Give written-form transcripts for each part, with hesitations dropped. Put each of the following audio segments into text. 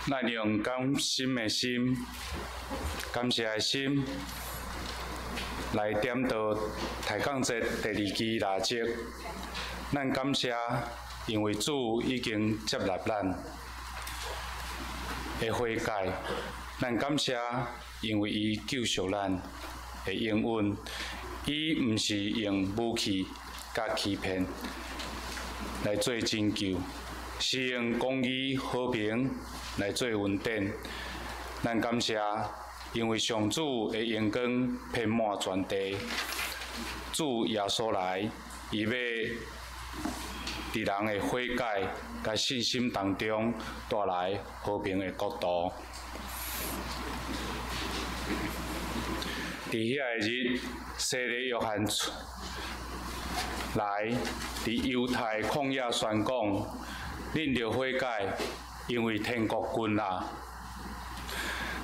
咱用感心的心、感谢的心来点到抬杠节第二期垃圾。咱感谢，因为主已经接纳咱的悔改；咱感谢，因为伊救赎咱的应允。伊毋是用武器甲欺骗来做拯救，是用公义和平来做稳定。咱感谢，因为上主的阳光遍满全地，主耶稣来，伊要伫人的悔改甲信心当中带来和平的国度。伫遐个日，洗礼约翰来伫犹太旷野宣讲，恁着悔改，因为天国近啦。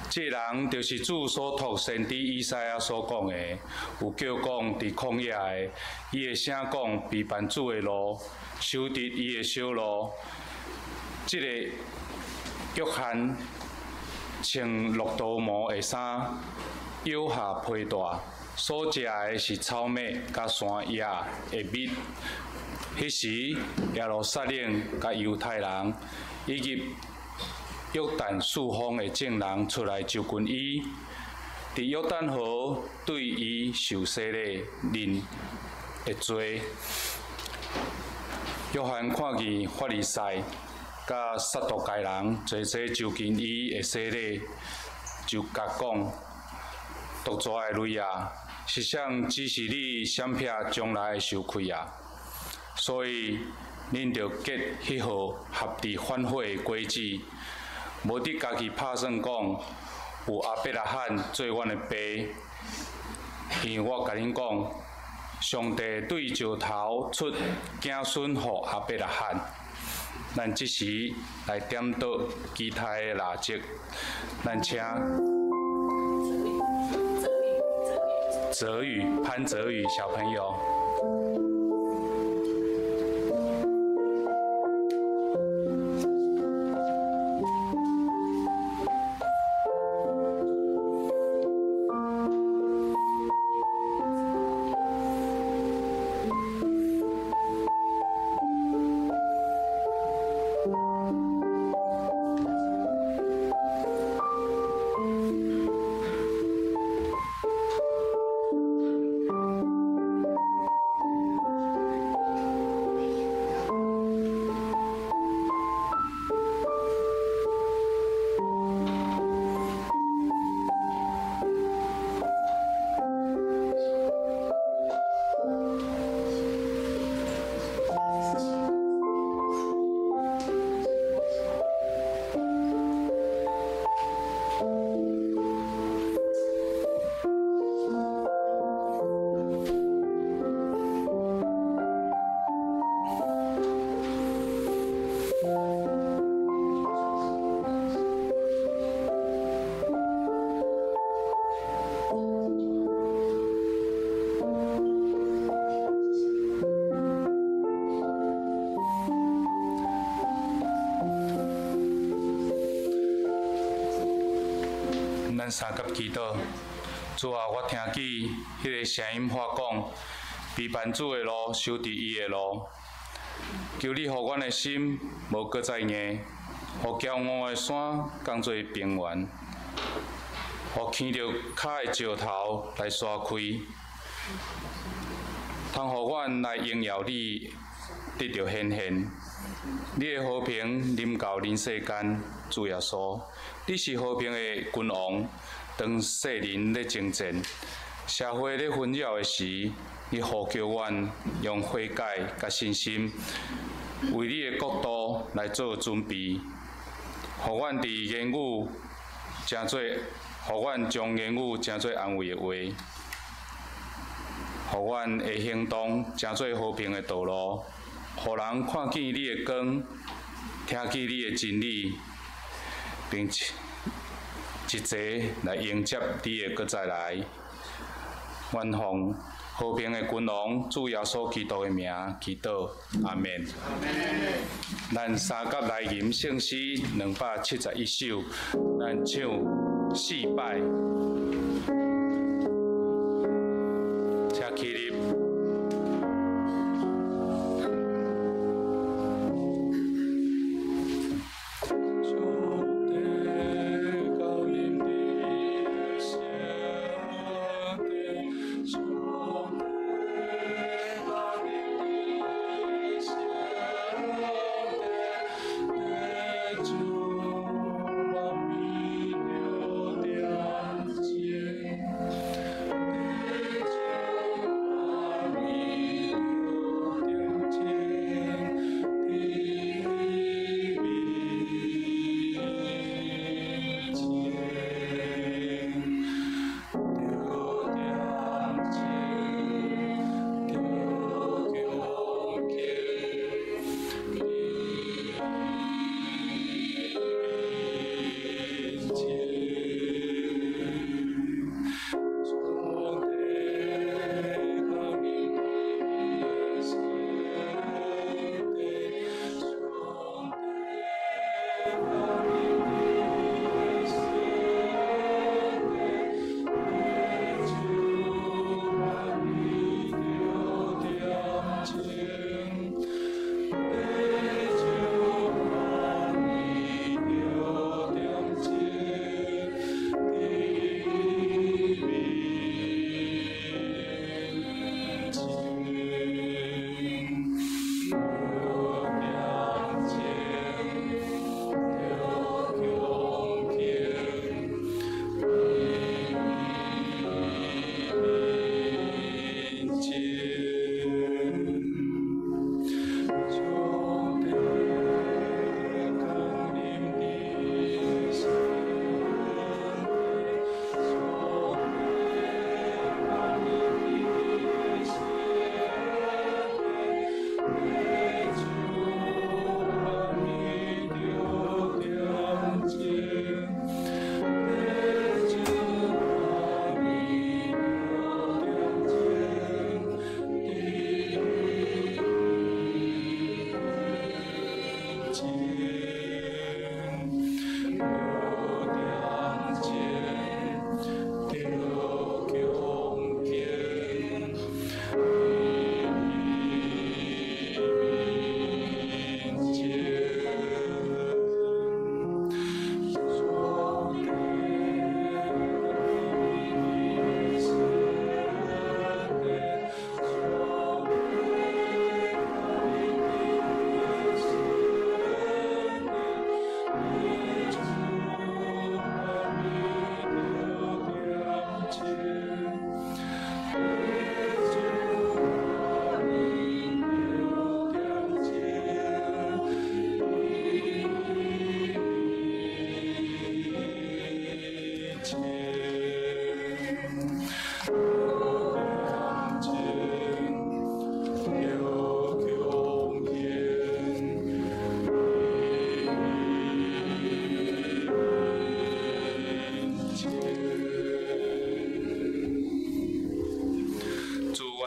这人就是主所托先知以赛亚所讲的，有叫讲伫旷野的，伊的声讲避办主的路，修直伊的小路。这个约翰穿骆驼毛的衫，腰下披带，所食的是草莓甲山野的蜜。迄时耶路撒冷甲犹太人以及约旦四方的证人出来就近伊，伫约旦河对伊受洗礼认的罪。约翰看见法利赛甲撒都该人齐齐就近伊的洗礼，就甲讲：毒蛇的类啊，实相只是你闪避将来的羞愧啊！所以恁着结迄号合伫反悔的果子，无伫家己拍算讲有阿伯拉罕做阮的爸，因为我甲恁讲，上帝对石头出子孙予阿伯拉罕。咱即时来点倒其他的垃圾，咱请潘泽宇小朋友。咱三甲祈祷，主啊，我听见迄个声音发讲，避办主的路，修直伊的路。求你，互阮的心无搁再硬，互骄傲的山降做平原，互牵着脚的石头来刷开，通互阮来荣耀你，得到显现。你的和平临到人世间，主耶稣。你是和平的君王，当世人咧征战、社会咧纷扰的时，你呼叫阮用悔改甲信心，为你的国度来做准备，互阮伫言语诚做，互阮将言语诚做安慰的话，互阮的行动诚做和平的道路，互人看见你的光，听见你的真理。并且一齐来迎接你的搁再来，愿奉和平的君王，主耶稣基督的名祈祷，阿门。咱三甲来吟圣诗271首，咱唱4摆，请起立。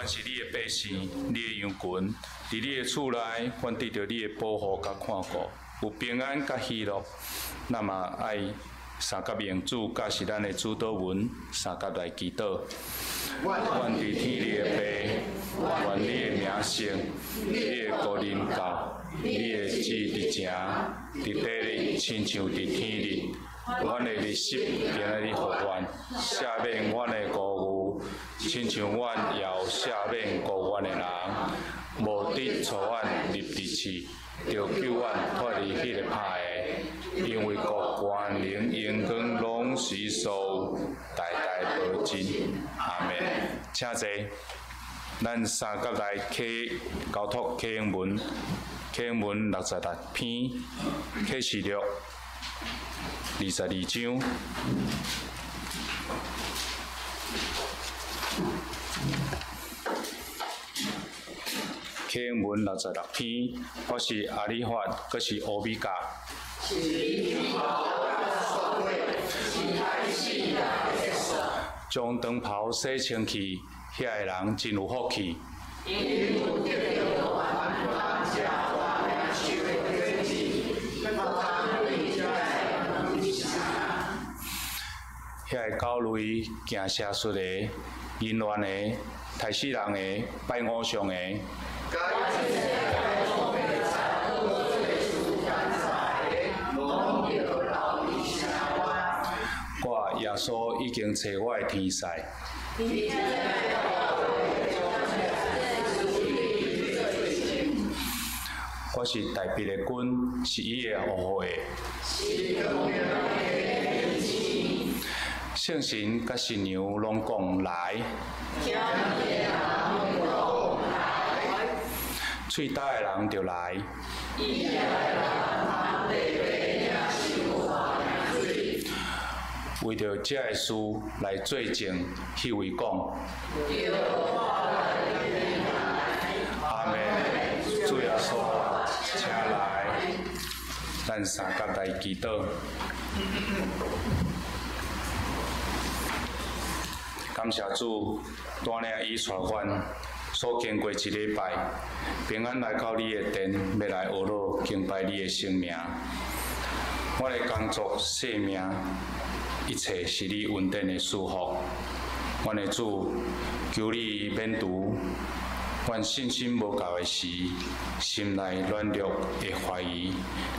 是你的百姓，你的羊群，伫你的厝内，阮得到你的保护甲看顾，有平安甲喜乐。那么爱三甲明主，甲是咱的主祷文，三甲来祈祷。愿伫天里的爸，愿你的名圣，你的国临到，你的旨伫正，伫地里亲像伫天里。阮的日食今仔日互阮，赦免阮的过误，亲像阮也有赦免过阮的人，无得带阮入地狱，着救阮脱离迄个歹的，因为国权能荣光拢是属代代保真。阿门。请坐，咱三甲来启交托启应文66篇，启示录22章。启应文66篇，我是阿里法，佫是欧米伽。将长袍洗清气，遐个人真有福气。遐个狗类行邪术的、淫乱的、害死人的、拜偶像的。我耶稣已经找我的天使。我是大笔的君，是伊的护卫。圣神甲新娘拢讲来，喙焦的人就来。为着这个事来做证，迄位讲。阿门。主耶稣，请来，咱三甲来祈祷。感谢主，带领伊带阮所经过一礼拜，平安来到你的殿，要来学乐敬拜你的圣名。我的工作、性命，一切是你恩典的祝福。阮的主，求你免除阮信心无够的时，心内软弱的怀疑，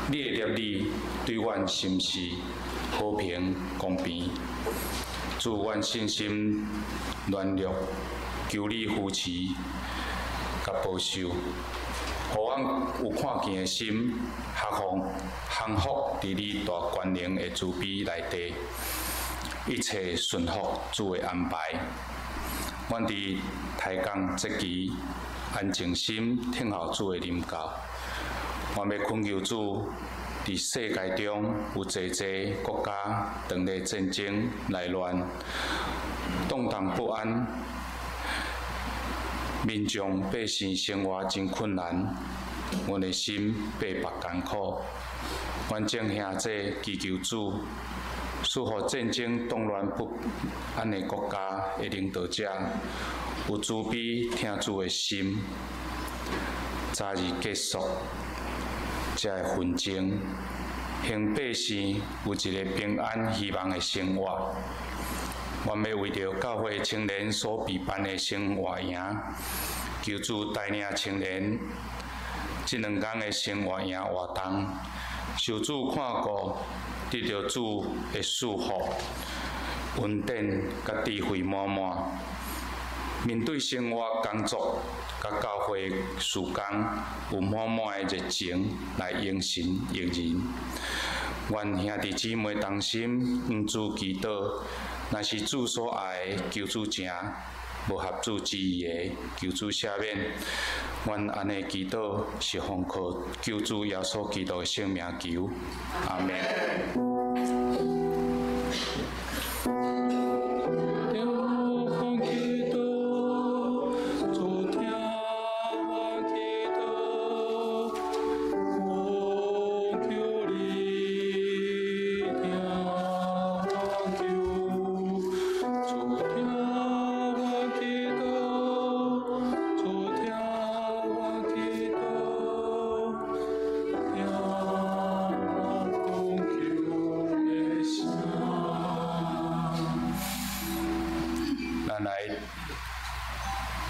你的业力对阮心是和平公平。祝阮信心软弱，求你扶持甲保守，互阮有看见的心，降服伫你大权能的慈悲内底，一切顺服主的安排。阮伫台港节期安静心听候主的临教，我要恳求主。伫世界中有济国家当咧战争内乱，动荡不安，民众百姓生活真困难，阮的心白白艰苦。阮众兄弟祈求主，使互战争动乱不安的国家的领导者有慈悲听主的心，早日结束。这个纷争，让百姓有一个平安希望的生活。我要为着教会青年所备办的生活营，求主带领青年这2天的生活营活动，受主看顾，得到主的祝福，恩典甲智慧满满。面对生活、工作、甲教会事工，有满满的热情来应神应人。愿兄弟姊妹同心，向主祈祷，若是主所爱的，求主成；无合主之意的，求主赦免。愿安尼祈祷是奉靠救主耶稣基督的圣名求，阿门。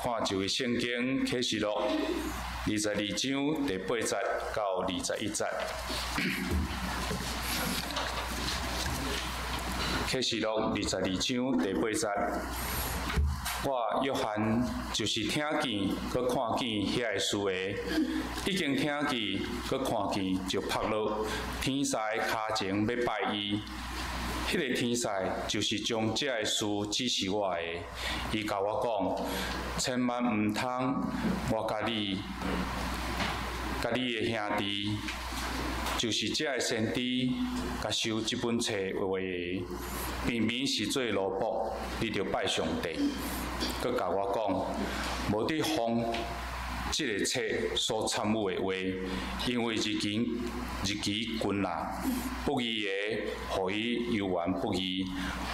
看一位圣经启示录22章第8节到21节。启示录22章第8节，我约翰就是听见，佮看见遐个事个，已经听见，佮看见就拍落天使骹前要拜伊。迄个天使就是将这个事指示我的，伊甲我讲，千万毋通我甲你的兄弟，就是这个先知，甲收这本册话的，偏偏是做奴仆，你着拜上帝。佮甲我讲，无伫封这个册所参悟的话，因为日期近啦，不义的，互伊犹原不义；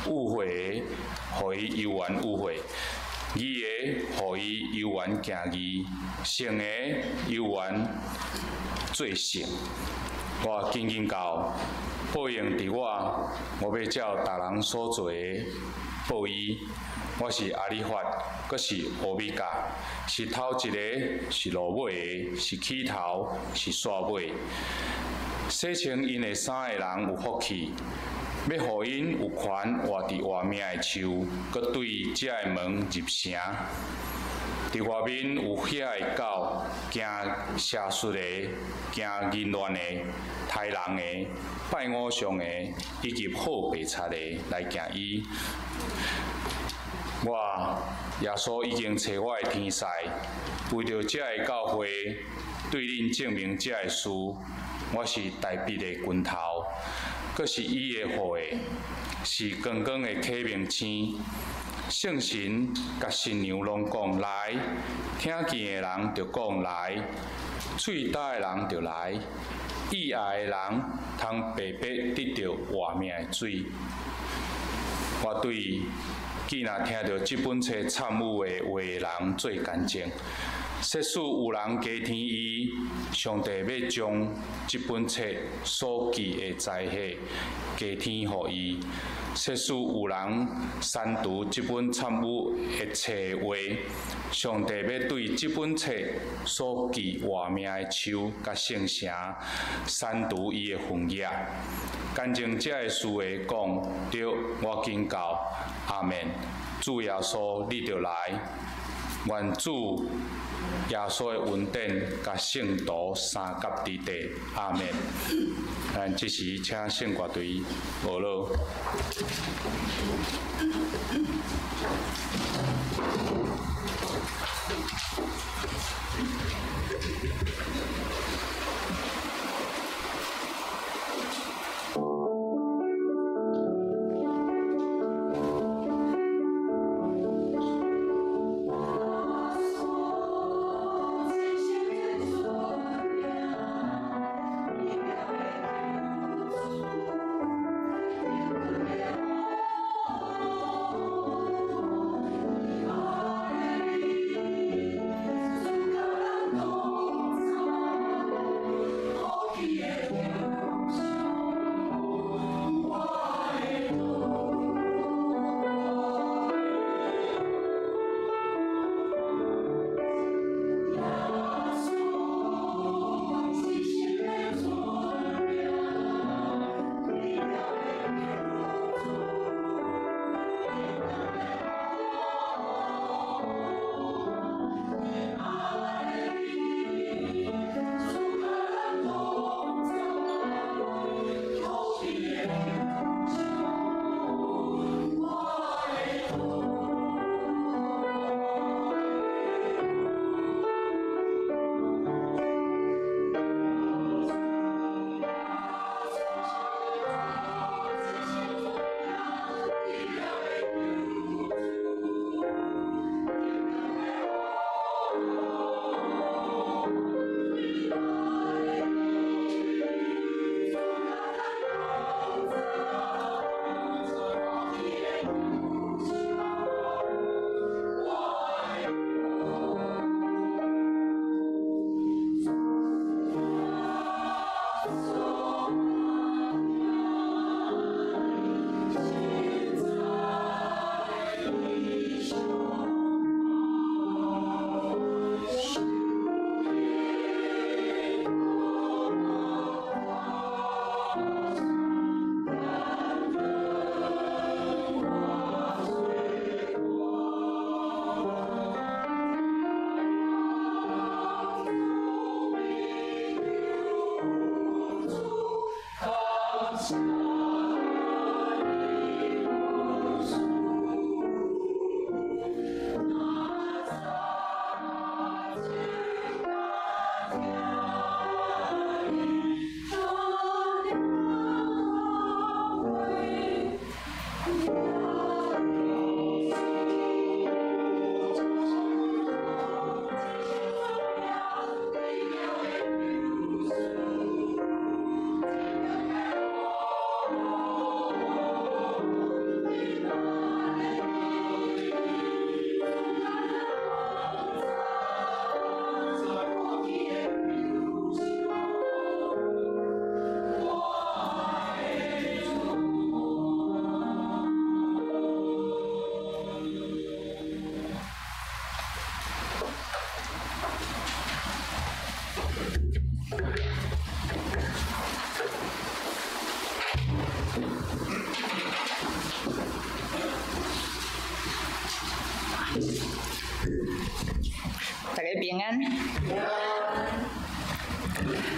误会的，互伊犹原误会。义的，互伊有缘行义；圣的，有缘做圣。我紧紧教报应伫我，我要照大人所做的报伊。我是阿里法，阁是欧米伽，是头一个，是落尾的，是起头，是煞尾。洗清因的衫的人有福气，要互因有权活伫活命的树，阁对遮的门入城。伫外面有遐的狗，惊邪术的，惊淫乱的，杀人的，拜偶像的，以及好白贼的来行伊。我耶稣已经找我的天使，为着遮个教会对恁证明遮个事，我是大笔的拳头，阁是伊的护的，是光光的启明星。圣神甲新娘拢讲来，听见的人就讲来，喙焦的人就来，意爱的人通白白得到活命的水。我对既然听到这本册参悟的话的人做干净，设使有人加添伊，上帝要将这本册所记的灾祸加添予伊。设使有人删除这本参悟的册话，上帝要对这本册所记活命的树甲圣城删除伊的痕迹。干净者的事话讲，对我警告，阿门。主耶稣，你就来，愿主耶稣的恩典甲圣徒三甲伫地，阿门。咱即时请圣乐队学乐。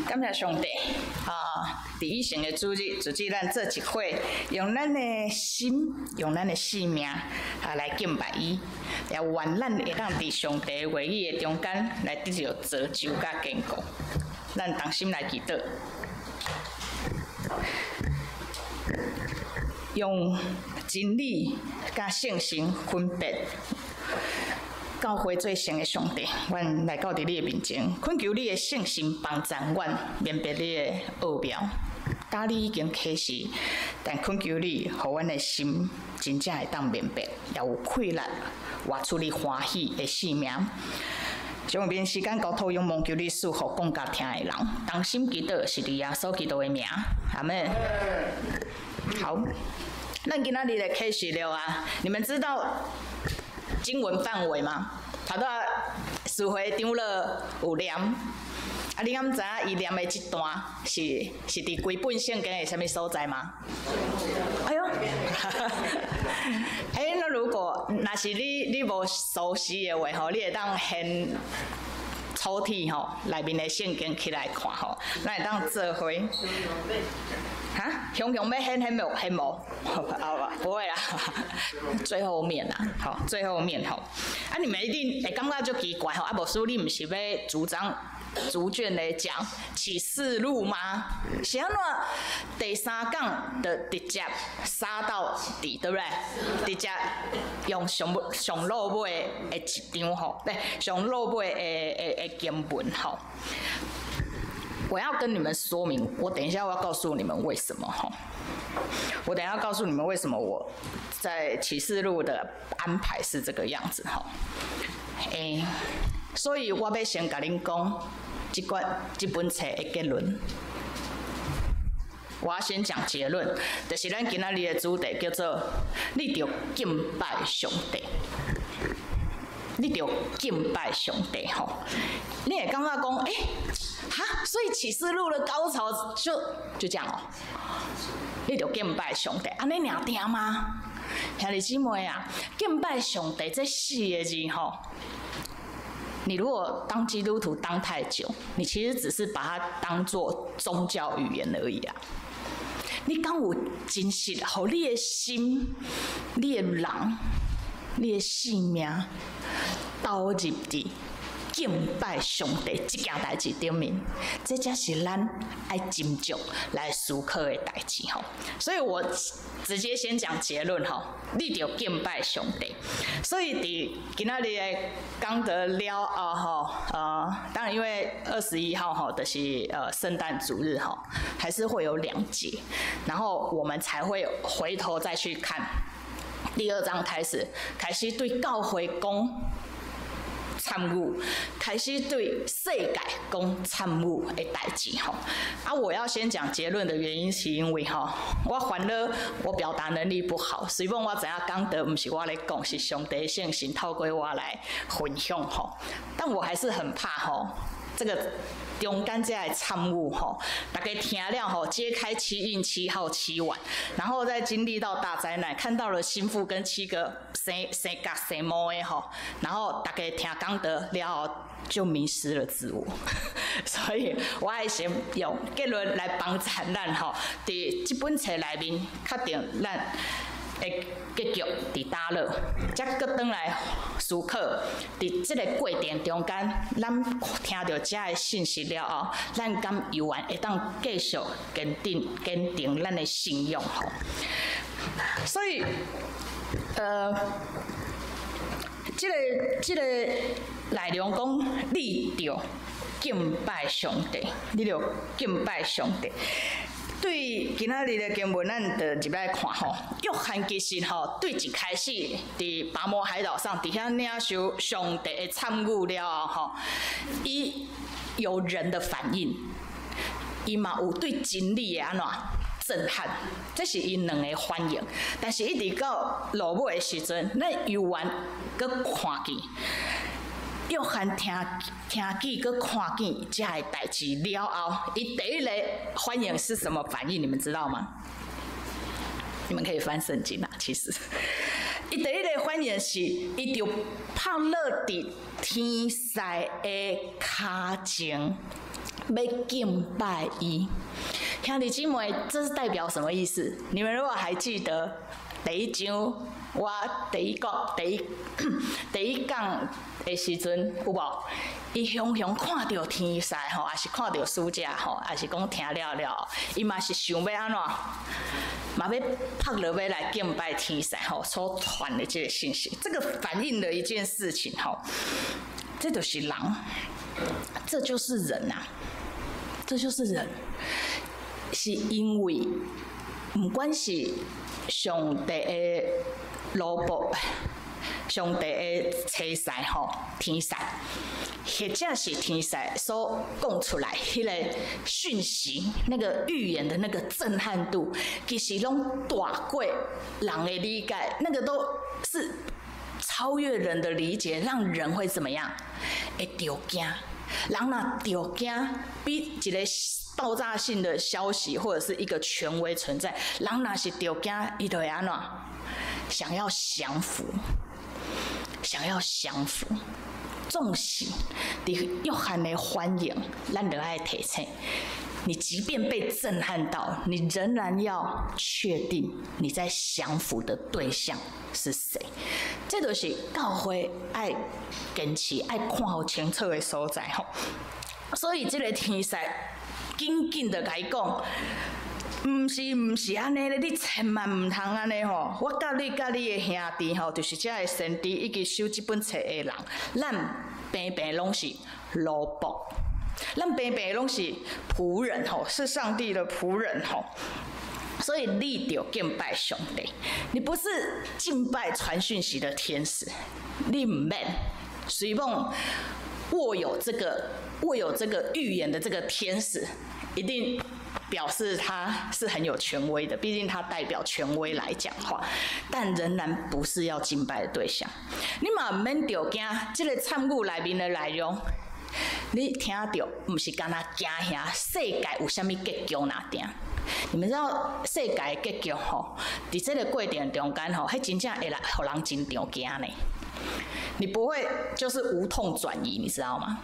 感谢上帝啊！伫以前的主日，咱做一会，用咱的心，用咱的性命来敬拜伊，也愿咱会当伫上帝话语的中间来得到造就甲坚固。咱同心来祈祷，用真理甲圣心分别。教会最圣的上帝，阮来到伫你的面前，恳求你的圣心帮助阮明白你的奥妙。答你已经启示，但恳求你，互阮的心真正会当明白，也有气力活出你欢喜的性命。将面时间交托仰望，求你赐福讲甲听的人，同心祈祷是伫耶稣基督的名，阿门。好，咱今仔日的启示了啊，你们知道经文范围吗？头拄师会长了有念，啊，你敢知影伊念的这段是伫规本圣经的什么所在吗？哎呦，那如果是你无熟悉的话吼，你会当先抽屉吼内面的圣经起来看吼，咱会当做伙。雄雄要掀无？不会啦，最后面啦，好，最后面吼。啊，你们一定会感觉就奇怪吼，啊，无师你毋是要逐卷来讲启示录吗？是安怎第三讲的直接杀到底，对不对？直接用上落尾的一张吼，对，上落尾的经文吼。我要跟你们说明，我等一下我要告诉你们为什么哈。我等一下告诉你们为什么我在启示录的安排是这个样子哈。所以我要先甲恁讲这本册的结论。我要先讲结论，就是咱今仔日的主题叫做“你着敬拜上帝”。你着敬拜上帝吼，你会感觉讲，所以启示录的高潮就这样哦。你着敬拜上帝，安尼尔定吗？兄弟姊妹啊，敬拜上帝这4个字吼，你如果当基督徒当太久，你其实只是把它当作宗教语言而已啊。你敢有真实，互你的心、你的人、你的性命投入伫敬拜上帝这件代志顶面，这才是咱爱斟酌来思考的代志吼。所以我直接先讲结论吼，你着敬拜上帝。所以伫今仔日的讲得了吼，当然因为21号吼就是圣诞主日吼，还是会有2节，然后我们才会回头再去看第2章开始对教会讲参与，开始对世界讲参与的代志吼。我要先讲结论的原因是因为我烦恼我表达能力不好，虽然我知影讲的不是我来讲，是上帝圣神透过我来分享吼，但我还是很怕这个中间这来参与大家听了揭开7印7号7碗，然后再经历到大灾难，看到了心腹跟7个生角生毛的然后大家听讲得了后就迷失了自我，所以我爱先用结论来帮助咱伫这本册内面确定咱的结局伫倒落，才搁转来思考，伫这个过程中间，咱听到这个信息了后，咱敢有缘会当继续坚定咱的信仰吼。所以，这个内容讲，你着敬拜上帝，你着敬拜上帝。对今仔日的经文，咱就入来看吼。约翰其实对一开始伫拔摩海岛上，伫遐领受上帝的参与了后伊有人的反应，伊嘛有对真理的安怎震撼，这是因2个反应。但是一直到落尾的时阵，咱犹原搁看见。约翰听见、搁看见这个代志了后，伊第一个反应是什么反应？你们知道吗？你们可以翻圣经啦。其实，伊第一个反应是，伊就趴落伫天师的脚前，要敬拜伊。兄弟姊妹，这是代表什么意思？你们如果还记得第一章，我第一讲的时阵有无？伊雄雄看到天师吼，也是看到书架吼，也是讲听了，伊嘛是想要安怎，嘛要拍落要来敬拜天师吼，所传的这个信息，这个反映了一件事情吼，这就是人，这就是人啊，这就是人，是因为不管是上帝的萝卜。上帝的车师吼，天使，或者是天使所讲出来迄个讯息，那个预言的那个震撼度，其实拢大过人的理解，那个都是超越人的理解，让人会怎么样？会着惊。人若着惊，比一个爆炸性的消息或者是一个权威存在，人若是着惊，伊就会安怎？想要降服。想要降服，纵使伫约翰的欢迎，咱就爱提醒，你即便被震撼到，你仍然要确定你在降服的对象是谁。这就是教会爱坚持、爱看好清楚的所在吼。所以这个天使紧紧的甲伊讲。唔是安尼咧，你千万唔通安尼吼！我甲你的兄弟吼，就是遮个先知以及收这本册的人，咱平平拢是奴仆，咱平平拢是仆人吼，是上帝的仆人吼。所以你得敬拜上帝，你不是敬拜传讯息的天使，你唔免随便握有这个预言的这个天使，一定。表示他是很有权威的，毕竟他代表权威来讲话，但仍然不是要敬拜的对象。你嘛唔免着惊，这个参悟内面的内容，你听到不是干那惊遐世界有啥物结局哪定？你们知道世界的结局吼，伫这个过程中间吼，迄真正会来互人真着惊呢。你不会就是无痛转移，你知道吗？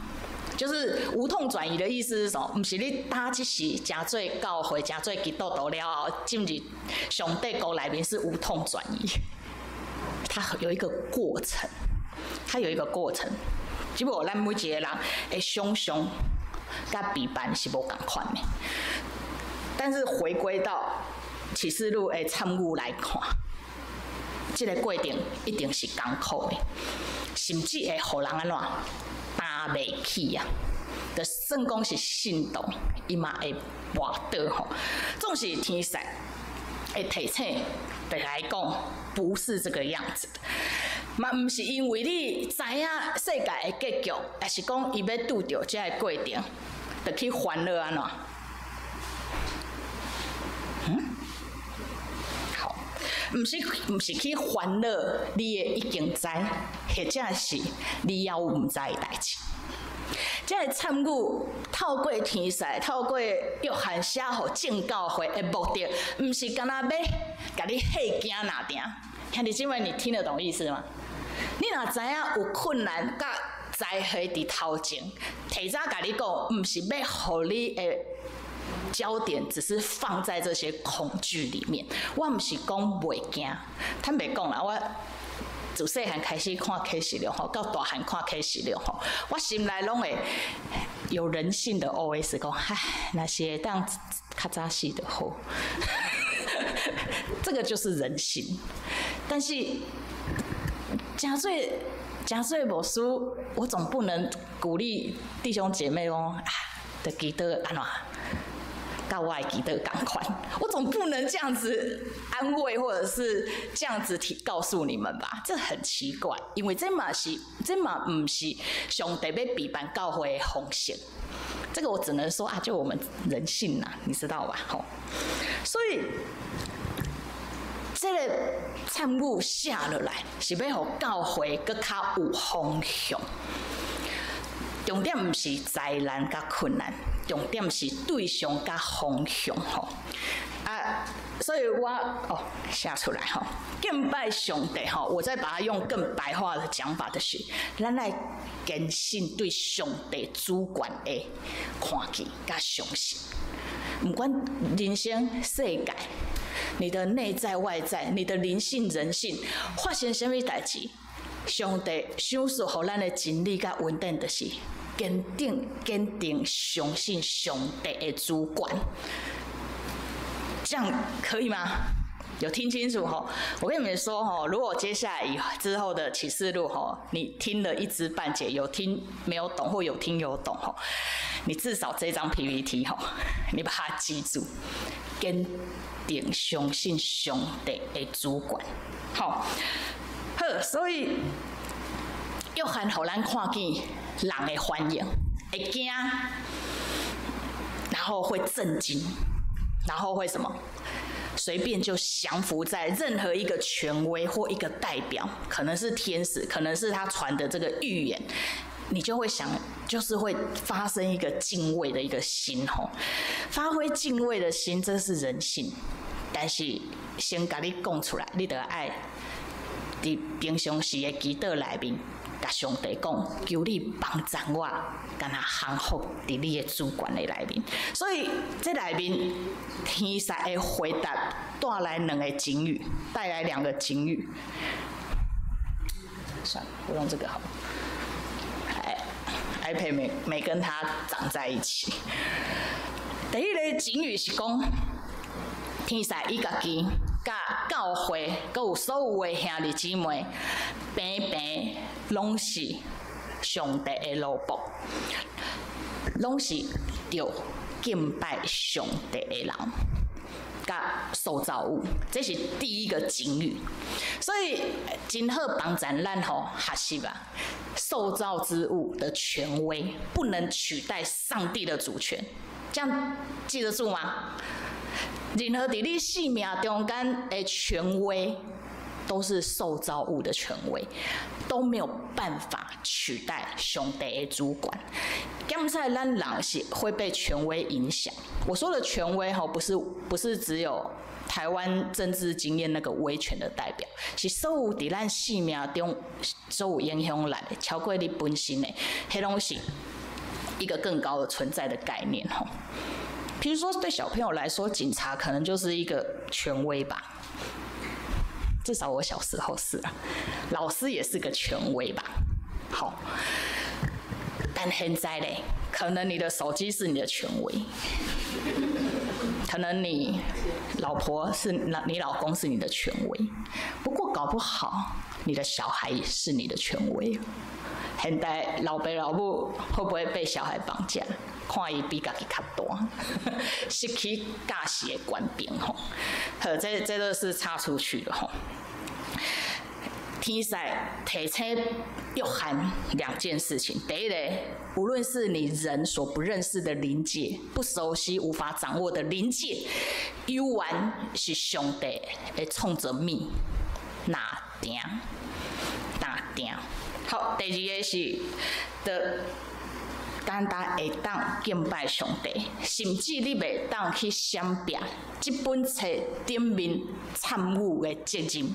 就是无痛转移的意思是什么？不是你打一时真做教会、真做基督徒了后，进入上帝国内面是无痛转移。它有一个过程，只不过咱每一个人的想象甲比班是无共款的。但是回归到启示录的参悟来看，这个过程一定是艰苦的，甚至会互人安怎？担袂起啊！就算讲是信徒，伊嘛会跋倒吼。总是天使会提醒，对来讲不是这个样子的。嘛，唔是因为你知影世界的结局，也是讲伊要拄着这个过程，就去烦恼安怎？好，唔是去烦恼你已经知，或者是你要唔知的代志。这个参悟透过天使，透过约翰写予正教会的目的，唔是干那要甲你吓惊哪定？兄弟姊妹，你听得懂意思吗？你若知影有困难甲灾害伫头前，提早甲你讲，唔是要互你的焦点只是放在这些恐惧里面。我唔是讲袂惊，坦白讲啦，我自细汉开始看启示录吼，到大汉看启示录吼，我心内拢会有人性的 OS 讲，唉，那些当较早死的好，这个就是人性。但是真做无事，我总不能鼓励弟兄姐妹讲，啊，就记得安怎？跟我的基督同款，我总不能这样子安慰或者是这样子告诉你们吧？这很奇怪，因为这嘛不是上帝要批判教会的方式。这个我只能说啊，就我们人性呐，你知道吧？吼，所以这个参悟下落来是要互教会更较有方向。重点不是灾难甲困难，重点是对象甲方向吼。啊，所以我写出来吼，敬拜上帝吼，我再把它用更白话的讲法，就是咱来坚信对上帝主权的看见甲相信，不管人生世界。你的内在外在，你的灵性人性发生什么代志，上帝想说互咱的真理甲稳定，就是坚定相信上帝的主权，这样可以吗？有听清楚吼？我跟你们说吼，如果接下来之后的启示录吼，你听了一知半解，有听没有懂，或有听有懂吼，你至少这张 PPT 吼，你把它记住，坚定相信上帝的主权，好，所以约翰互咱看见人的反应，会惊，然后会震惊，然后会什么？随便就降服在任何一个权威或一个代表，可能是天使，可能是他传的这个预言，你就会想，就是会发生一个敬畏的一个心吼，发挥敬畏的心，这是人性。但是先甲你讲出来，你得爱伫平常时的祈祷内面，甲上帝讲，求你帮助我，敢若降服伫你的主权的内面。所以这内面天使的回答带来两个警语，带来两个警语。算了，我用这个好了。iPad 没跟它长在一起。第一个警语是讲，天使伊家己、甲教会、佮有所有的兄弟姊妹，平平拢是上帝的奴仆，拢是着敬拜上帝的人。甲受造物，这是第一个警语，所以真好帮助咱吼学习啊。受造之物的权威不能取代上帝的主权，这样记得住吗？任何伫你生命中间的权威，都是受造物的权威，都没有办法取代上帝的主管。刚才咱人是会被权威影响。我说的权威吼，不是只有台湾政治经验那个威权的代表，是所有伫咱生命中所有影响咱的，超过你本身的，迄拢是一个更高的存在的概念吼。比如说对小朋友来说，警察可能就是一个权威吧。至少我小时候是啊，老师也是个权威吧。好，但现在嘞，可能你的手机是你的权威，可能你老婆是你老公是你的权威，不过搞不好你的小孩也是你的权威。现在老爸老母会不会被小孩绑架？看伊比家己较大，失去驾驶的官兵吼，这都是插出去的吼。天使提醒约翰两件事情，第一个，无论是你人所不认识的灵界、不熟悉、无法掌握的灵界，有完是上帝会创造物，哪定。好，第二个是的。单单会当敬拜上帝，甚至你袂当去闪避这本册顶面参悟的责任。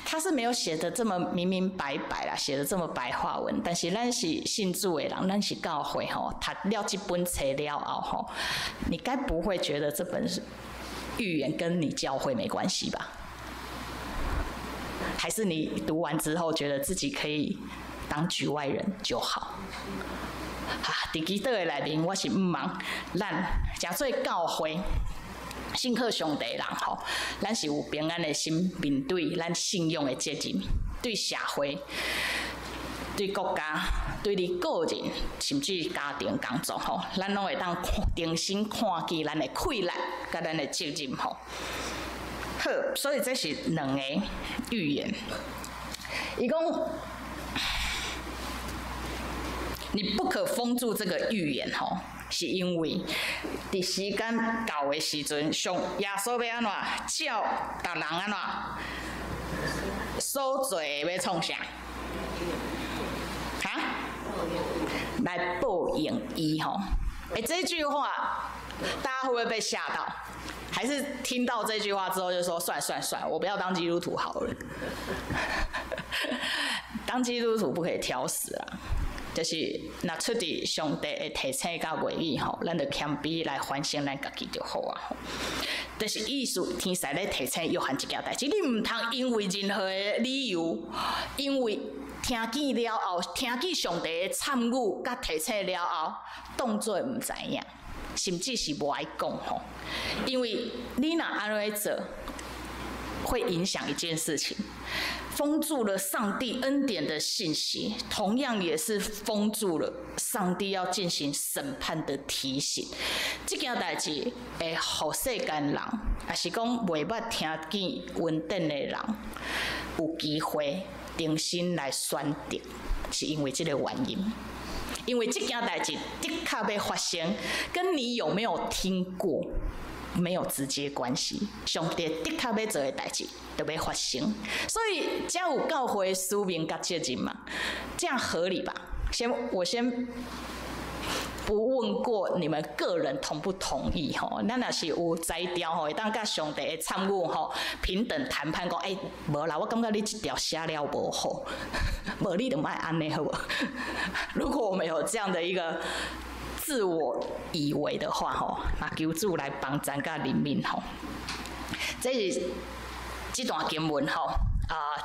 他是没有写的这么明明白白啦，写的这么白话文。但是咱是信主的人，咱是教会吼，读了这本册了后吼，你该不会觉得这本预言跟你教会没关系吧？还是你读完之后觉得自己可以当局外人就好？伫基督的内面，我是毋茫咱诚做教会信靠上帝的人吼，咱是有平安的心面对咱信仰的责任，对社会、对国家、对你个人，甚至家庭工作吼，咱拢会当重新看见咱的困难甲咱的责任吼。好，所以这是两个预言。伊讲，你不可封住这个预言吼，是因为伫时间到的时阵，上耶稣要安怎叫逐人安怎所做的要创啥？来报应伊吼。这句话大家会不会被吓到？还是听到这句话之后就说算了，我不要当基督徒好了。当基督徒不可以挑食啊，就是若出伫上帝的提醒甲话语吼，咱就谦卑来反省咱家己就好啊。就是意思，天使咧提醒约翰一件代志，你唔通因为任何的理由，因为听见了后，听见上帝的参与甲提醒了后，当作唔知影，甚至是无爱讲吼。因为你若安尼做，会影响一件事情。封住了上帝恩典的信息，同样也是封住了上帝要进行审判的提醒。这件代志会互世间人，也是讲未捌听见恩典的人，有机会重新来选择，是因为这个原因。因为这件代志的确要发生，跟你有没有听过没有直接关系。上帝的确要做的代志就要发生，所以才有教会使命甲责任嘛，这样合理吧？我先不问过你们个人同不同意吼，咱若是有才调吼，会当甲上帝的参与吼，平等谈判讲，无啦，我感觉你这条写了无好，无你就莫安尼好无？如果我们有这样的一个自我以为的话吼，那求主来帮咱甲怜悯吼。这是这段经文吼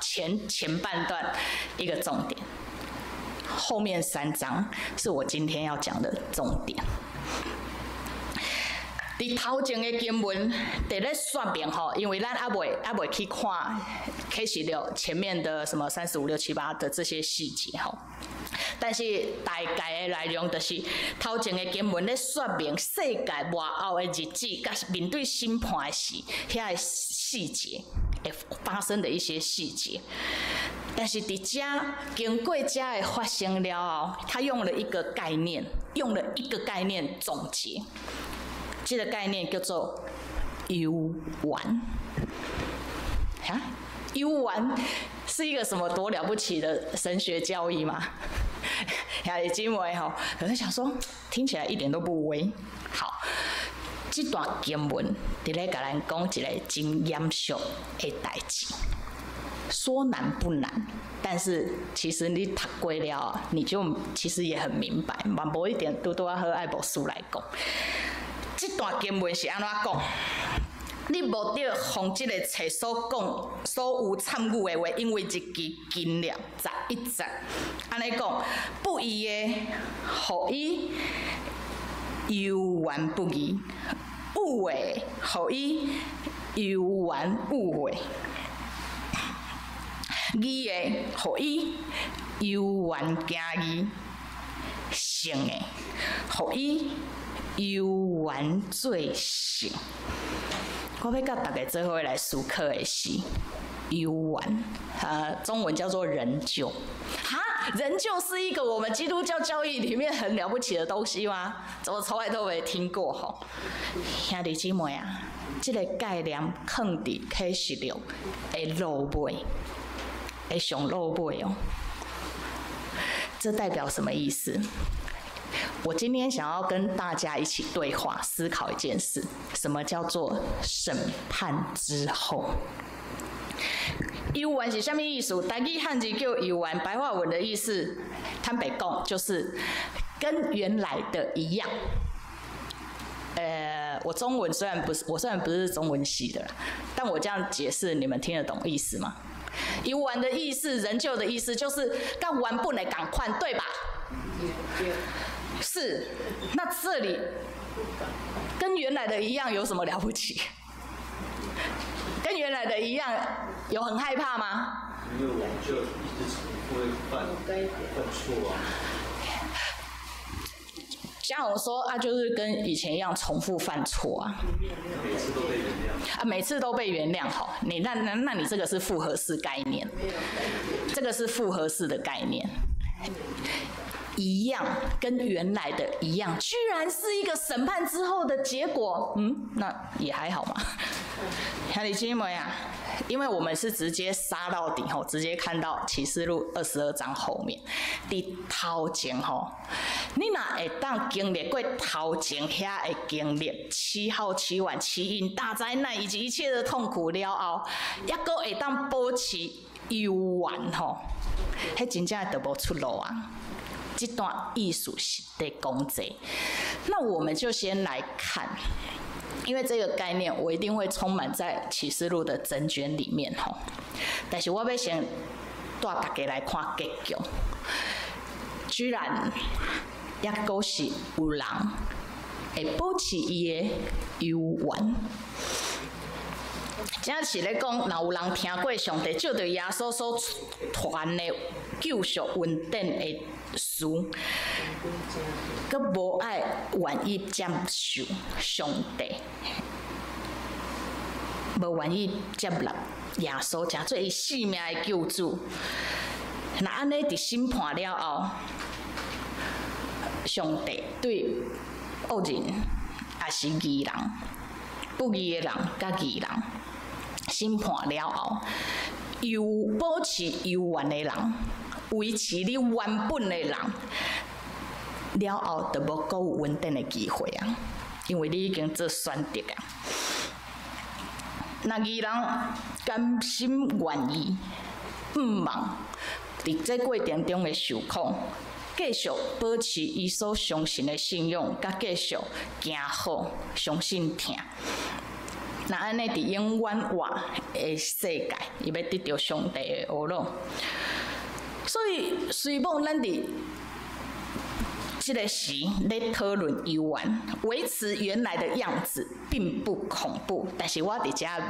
前半段一个重点。后面3章是我今天要讲的重点。伫头前的经文伫咧说明吼，因为咱还未去看启示录前面的什么35、6、7、8的这些细节吼，但是大概的内容就是头前的经文咧说明世界末后的日子，甲面对审判的时，遐个细节会发生的一些细节。但是伫遮经过遮的发生了后，他用了一个概念总结。这个概念叫做游玩，游玩是一个什么多了不起的神学教义吗？也真为吼，可是想说听起来一点都不微。好，这段经文伫咧甲咱讲一个真严肃的代志，说难不难，但是其实你读过了，你就其实也很明白，嘛无一点拄啊好爱无书来讲。这段经文是安怎讲？你无得从这个册所讲所有参与的话，因为日期近了11节，安尼讲不义的，互伊游玩不义；有的，互伊游玩误会；义的，互伊游玩行义；圣的，互伊游玩罪行。我要甲大家做伙来思考的是游玩，中文叫做人救。人救是一个我们基督教教义里面很了不起的东西吗？怎么从来都没听过吼？兄弟姊妹啊，这个概念放伫启示录的落尾，会上落尾哦。这代表什么意思？我今天想要跟大家一起对话，思考一件事：什么叫做审判之后？游玩是什么意思？台语汉字叫游玩，白话文的意思，坦白讲就是跟原来的一样。我中文虽然不是中文系的，但我这样解释，你们听得懂意思吗？游玩的意思，人救的意思，就是跟玩不能赶快，对吧？是，那这里跟原来的一样有什么了不起？跟原来的一样，有很害怕吗？因为我们就一直重复会犯错啊。嘉宏说就是跟以前一样重复犯错啊。每次都被原谅。每次都被原谅，好，那你这个是复合式概念，这个是复合式的概念。一样，跟原来的一样，居然是一个审判之后的结果，那也还好嘛。兄弟姐妹啊，因为我们是直接杀到底吼，直接看到启示录22章后面，伫头前吼，你若会当经历过头前遐的经历，7号、7晚、7印大灾难以及一切的痛苦了后，还阁会当保持幽怨吼，迄真正就无出路啊！这段艺术是在讲这，那我们就先来看。因为这个概念，我一定会充满在启示录的整卷里面吼。但是我要先带大家来看结局，居然也阁是有人会保持伊的幽怨。正是咧讲，若有人听过上帝借着耶稣所传的救赎恩典的事，佮无爱愿意接受上帝，无愿意接纳耶稣，诚做伊性命的救主。那安尼伫审判了后，上帝对恶人也是义人、不义的人甲义人。审判了后，有保持幽怨的人，维持你原本的人，了后就无阁有稳定的机会啊！因为你已经做选择啊。那义人甘心愿意，毋茫伫这过程中的受苦，继续保持伊所相信的信仰，甲继续行好，相信听。那安尼伫永远活的世界，伊要得到上帝的福乐。所以，虽然咱伫这个时咧讨论幽怨，维持原来的样子并不恐怖，但是我伫遮要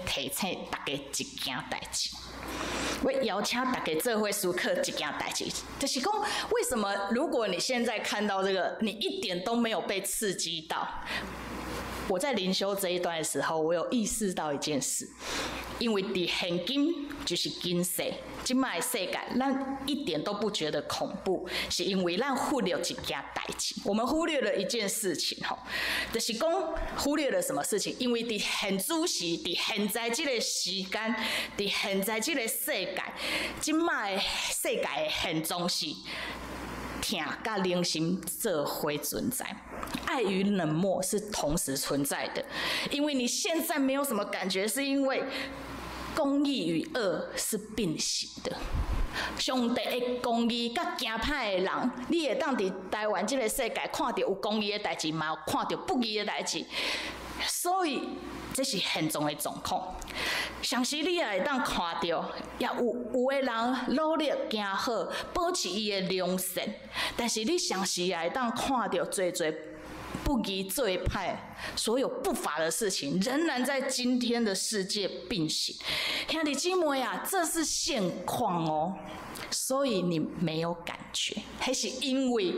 提醒大家一件代志。我邀请大家做伙思考一件代志，就是讲，为什么如果你现在看到这个，你一点都没有被刺激到？我在灵修这一段的时候，我有意识到一件事，因为伫现今就是今世，今摆的世界，咱一点都不觉得恐怖，是因为咱忽略一件代志，我们忽略了一件事情吼，就是讲忽略了什么事情？因为伫现主时，伫现在这个时间，伫现在这个世界，今摆的世界的现状是。疼甲冷心做伙存在，爱与冷漠是同时存在的。因为你现在没有什么感觉，是因为公义与恶是并行的。上帝的公义甲行歹的人，你会当伫台湾这个世界看到有公义的代志，嘛有看到不义的代志，所以这是现状的状况。上时你也会当看到，也有的人努力行好，保持伊的良善，但是你上时也会当看到最不义最歹，所有不法的事情仍然在今天的世界并行。兄弟姐妹啊，这是现况哦，所以你没有感觉，还是因为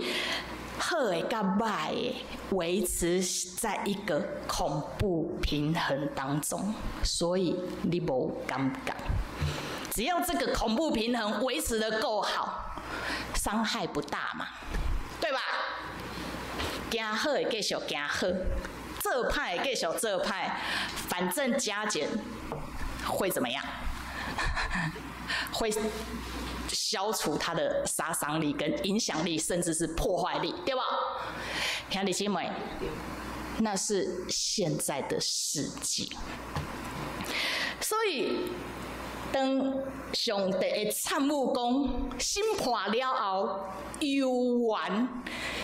好的甲歹的维持在一个恐怖平衡当中，所以你无感觉。只要这个恐怖平衡维持得够好，伤害不大嘛，对吧？行好的继续行好，做歹的继续做歹，反正加减会怎么样？会消除它的杀伤力、跟影响力，甚至是破坏力，对吧？兄弟姐妹，那是现在的世界。所以，当上帝的参悟讲审判了后，幽怨，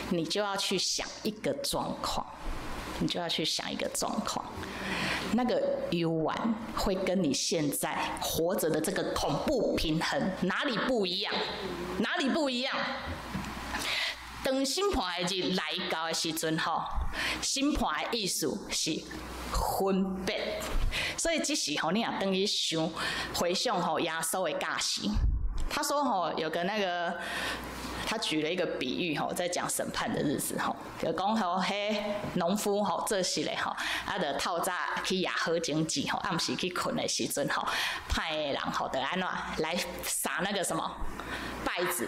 你就要去想一个状况，那个幽怨会跟你现在活着的这个恐怖平衡哪里不一样？当审判的日来到的时阵吼，审判的意思是分别，所以这时候你也等于想回想吼耶稣的教示，他说吼有个那个。他举了一个比喻吼，在讲审判的日子吼，就讲吼，迄农夫吼做事嘞吼，就透早去野好经济吼，暗时去困的时阵吼，歹的人吼就安怎来撒那个什么稗子，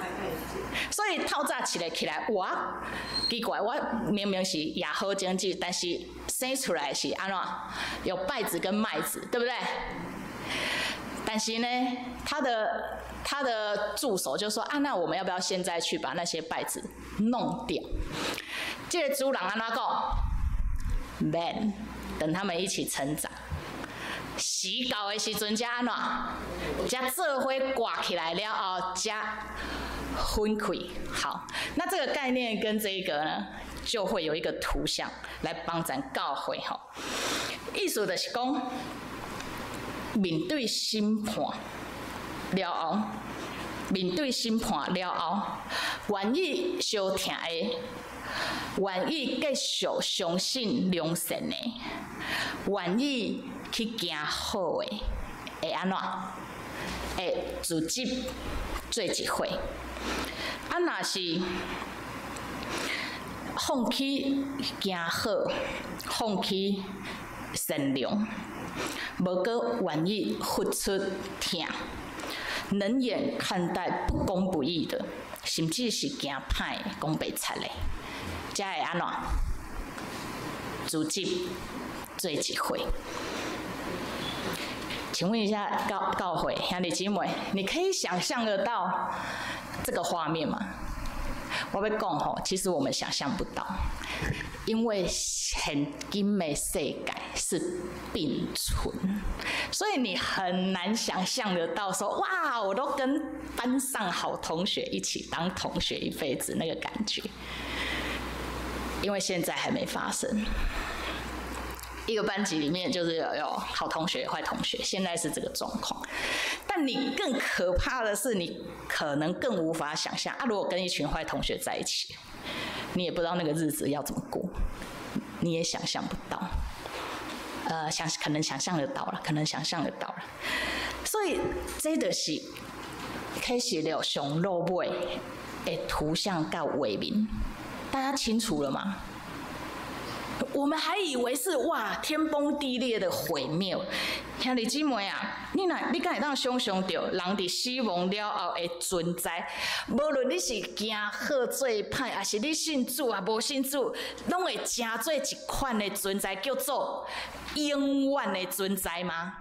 所以透早起来，哇，奇怪，我明明是野好经济，但是生出来是安怎有稗子跟麦子，对不对？但是呢，他的助手就说啊，那我们要不要现在去把那些稗子弄掉？这个主人安怎讲？免，等他们一起成长。时到的时阵，才安怎？才做伙挂起来了后，才分开。好，那这个概念跟这个呢，就会有一个图像来帮咱教会吼。意思就是讲。面对审判了后，愿意相挺的，愿意继续相信良善的，愿意去行好的，会安怎？会自己做一回。啊，若是放弃行好，放弃善良。无个愿意付出疼，冷眼看待不公不义的，甚至是惊歹讲白贼的，才会安怎？自己做一回。请问一下教会兄弟姐妹，你可以想象得到这个画面吗？我要讲吼，其实我们想象不到。因为现今的世界是并存，所以你很难想象得到说，哇，我都跟班上好同学一起当同学一辈子那个感觉，因为现在还没发生。一个班级里面就是有好同学、坏同学，现在是这个状况。但你更可怕的是，你可能更无法想象啊，如果跟一群坏同学在一起。你也不知道那个日子要怎么过，你也想象不到，可能想象得到了，所以这就是开始了上落尾的图像跟画面，大家清楚了吗？我们还以为是哇天崩地裂的毁灭，兄弟姊妹啊，你敢会当想象到人伫死亡了后的存在？无论你是行好做歹，还是你信主啊无信主，拢会成做一款的存在，叫做永远的存在吗？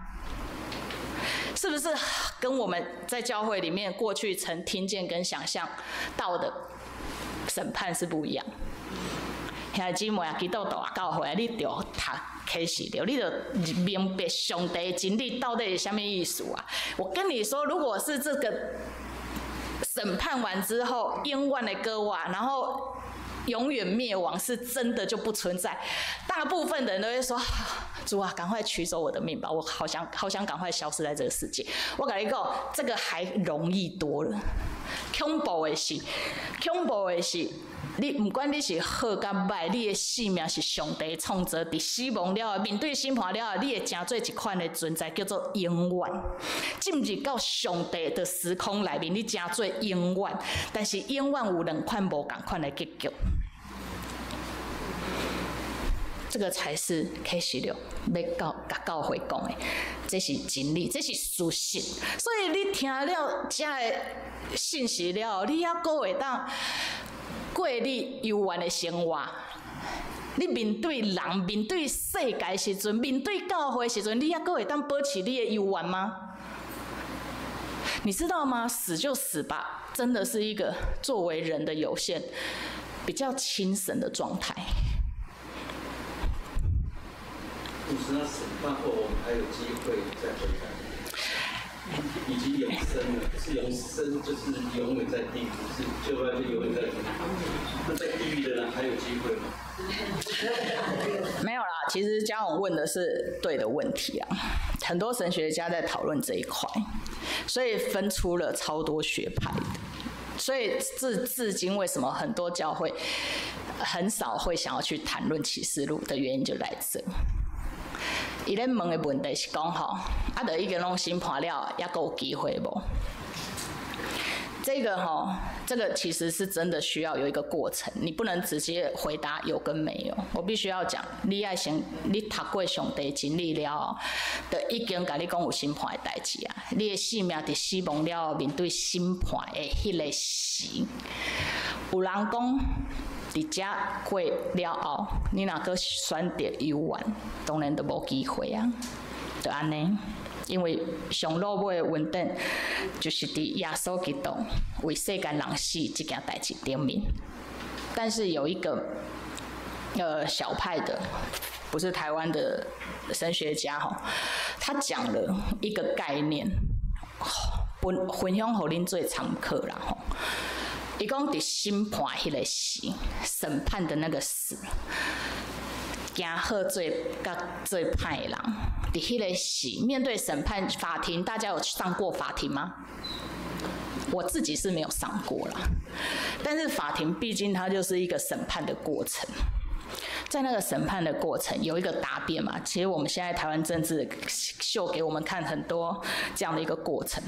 是不是跟我们在教会里面过去曾听见跟想象到的审判是不一样？兄弟姊妹啊，基督徒啊，教会你就读启示了，你就明白上帝的真理到底是什么意思啊？我跟你说，如果是这个审判完之后，永远的歌瓦，然后永远灭亡，是真的就不存在。大部分的人都会说：“主啊，赶快取走我的命吧！我好想赶快消失在这个世界。”我跟你讲，这个还容易多了。恐怖的是。你不管你是好甲歹，你的性命是上帝创造，伫死亡了后，面对审判了后，你会成做一款的存在，叫做永远。进入到上帝的时空内面，你成做永远。但是永远有两款无同款的结局，这个才是启示录要教会讲的，这是真理，这是事实。所以你听了这个信息了后，你还阁会当过你悠闲的生活，你面对人、面对世界时阵、面对教会时阵，你还阁会当保持你的悠闲吗？你知道吗？死就死吧，真的是一个作为人的有限、比较轻省的状态。50那审判后，我们还有机会再回来。以及永生呢？不是永生，就是永远在地狱，就要永远在地狱。那在地狱的人还有机会吗？没有啦，其实嘉荣问的是对的问题啊。很多神学家在讨论这一块，所以分出了超多学派的。所以至今为什么很多教会很少会想要去谈论启示录的原因就在这。伊咧问的问题是讲吼，就已经拢审判了，还阁有机会无？这个其实是真的需要有一个过程，你不能直接回答有跟没有。我必须要讲，你要先你读过上帝真理了，就已经甲你讲有审判的代志啊。你的性命伫死亡了后，面对审判的迄个时，有人讲伫遮过了后，你若阁选择游玩，当然就无机会啊，就安尼。因为上落尾的稳定，就是伫耶稣基督为世间人死这件代志顶面。但是有一个小派的，不是台湾的神学家他讲了一个概念，分享互恁做参考啦伊讲伫审判迄个时，审判的那个时。行好做甲做歹人，伫迄个时面对审判法庭，大家有上过法庭吗？我自己是没有上过啦，但是法庭毕竟它就是一个审判的过程，在那个审判的过程有一个答辩嘛。其实我们现在台湾政治秀给我们看很多这样的一个过程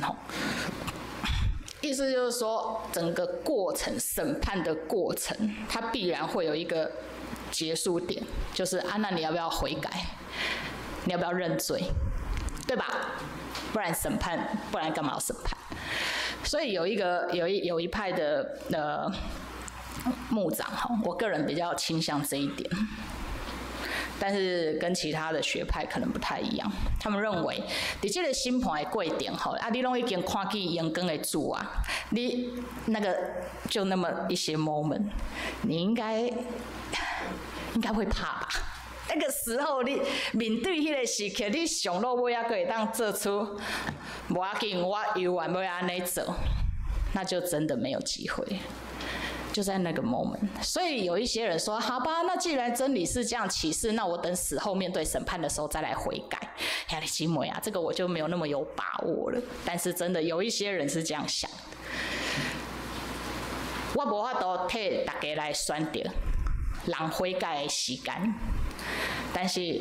意思就是说，整个过程审判的过程，它必然会有一个结束点，就是那你要不要悔改？你要不要认罪？对吧？不然审判，不然干嘛要审判？所以有一派的牧长我个人比较倾向这一点，但是跟其他的学派可能不太一样。他们认为，在这个审判的过程你拢已经看见阳光的主啊，你那个就那么一些 moment， 你应该会怕吧？那个时候你面对迄个时刻，你上落尾还可以当做出无要紧，我游玩要安尼做，那就真的没有机会。就在那个 moment， 所以有一些人说，好吧，那既然真理是这样启示，那我等死后面对审判的时候再来悔改。呀，你起码这个我就没有那么有把握了。但是真的有一些人是这样想的，我无法度替大家来选择人悔改的时间，但是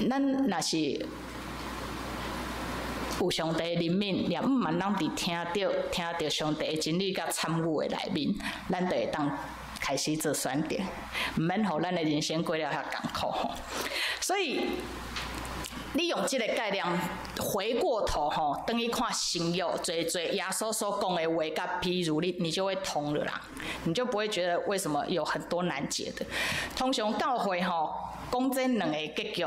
咱若是有上帝的怜悯，也毋茫咱伫听到上帝的真理甲参悟的内面，咱就会当开始做选择，毋免互咱的人生过了遐艰苦所以，你用这个概念回过头等于看新约做耶稣所讲的话，甲譬如你就会通了啦，你就不会觉得为什么有很多难解的。通常教会讲这两个结局。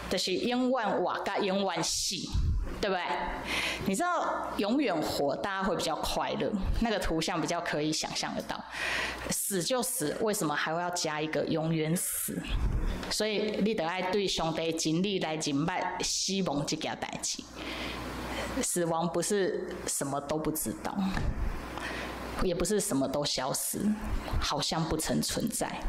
就是永远活甲永远死，对不对？你知道永远活，大家会比较快乐，那个图像比较可以想象得到。死就死，为什么还要加一个永远死？所以你得爱对上帝真理来明白死亡这件代志。死亡不是什么都不知道，也不是什么都消失，好像不曾存在。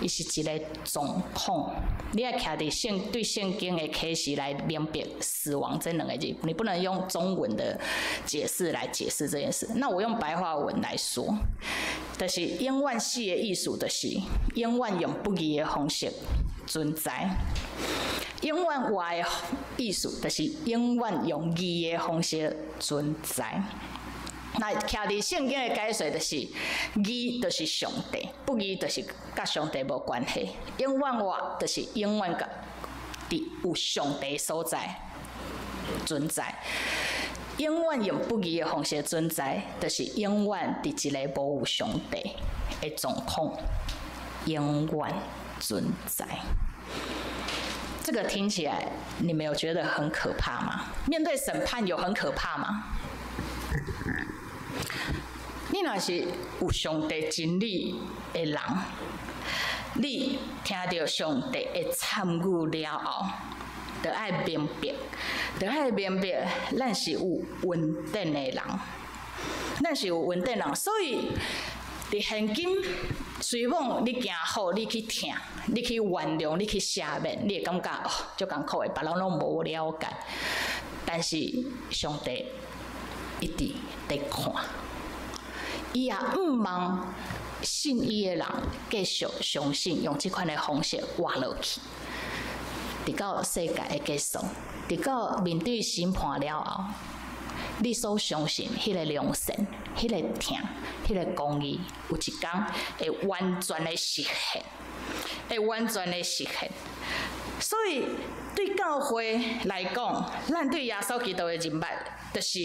伊是一个状况，你要徛伫对圣经的启示来明白死亡这两个字，你不能用中文的解释来解释这件事。那我用白话文来说，就是永远死的意思，就是永远用不义的方式存在；永远活的意思，就是永远用义的方式存在。那徛伫圣经的解说，就是义就是上帝，不义就是甲上帝无关系。永远活就是永远甲伫有上帝所在存在。永远用不义的方式存在，就是永远伫一个无有上帝的状况，永远存在。这个听起来，你们有觉得很可怕吗？面对审判有很可怕吗？你若是有上帝真理的人，你听到上帝的参悟了后，就爱明白，咱是有稳定的人，咱是有稳定人，所以伫现今，随往你行好，你去听，你去原谅，你去赦免，你会感觉足艰苦的，别人拢无了解，但是上帝一直在看。伊也毋望信伊的人继续相信，用这款的方式活落去，直到世界的结束，直到面对审判了后，你所相信迄个良善、迄个疼、迄个公义，有一天会完全的实现，会完全的实现。所以对教会来讲，咱对耶稣基督的认捌，就是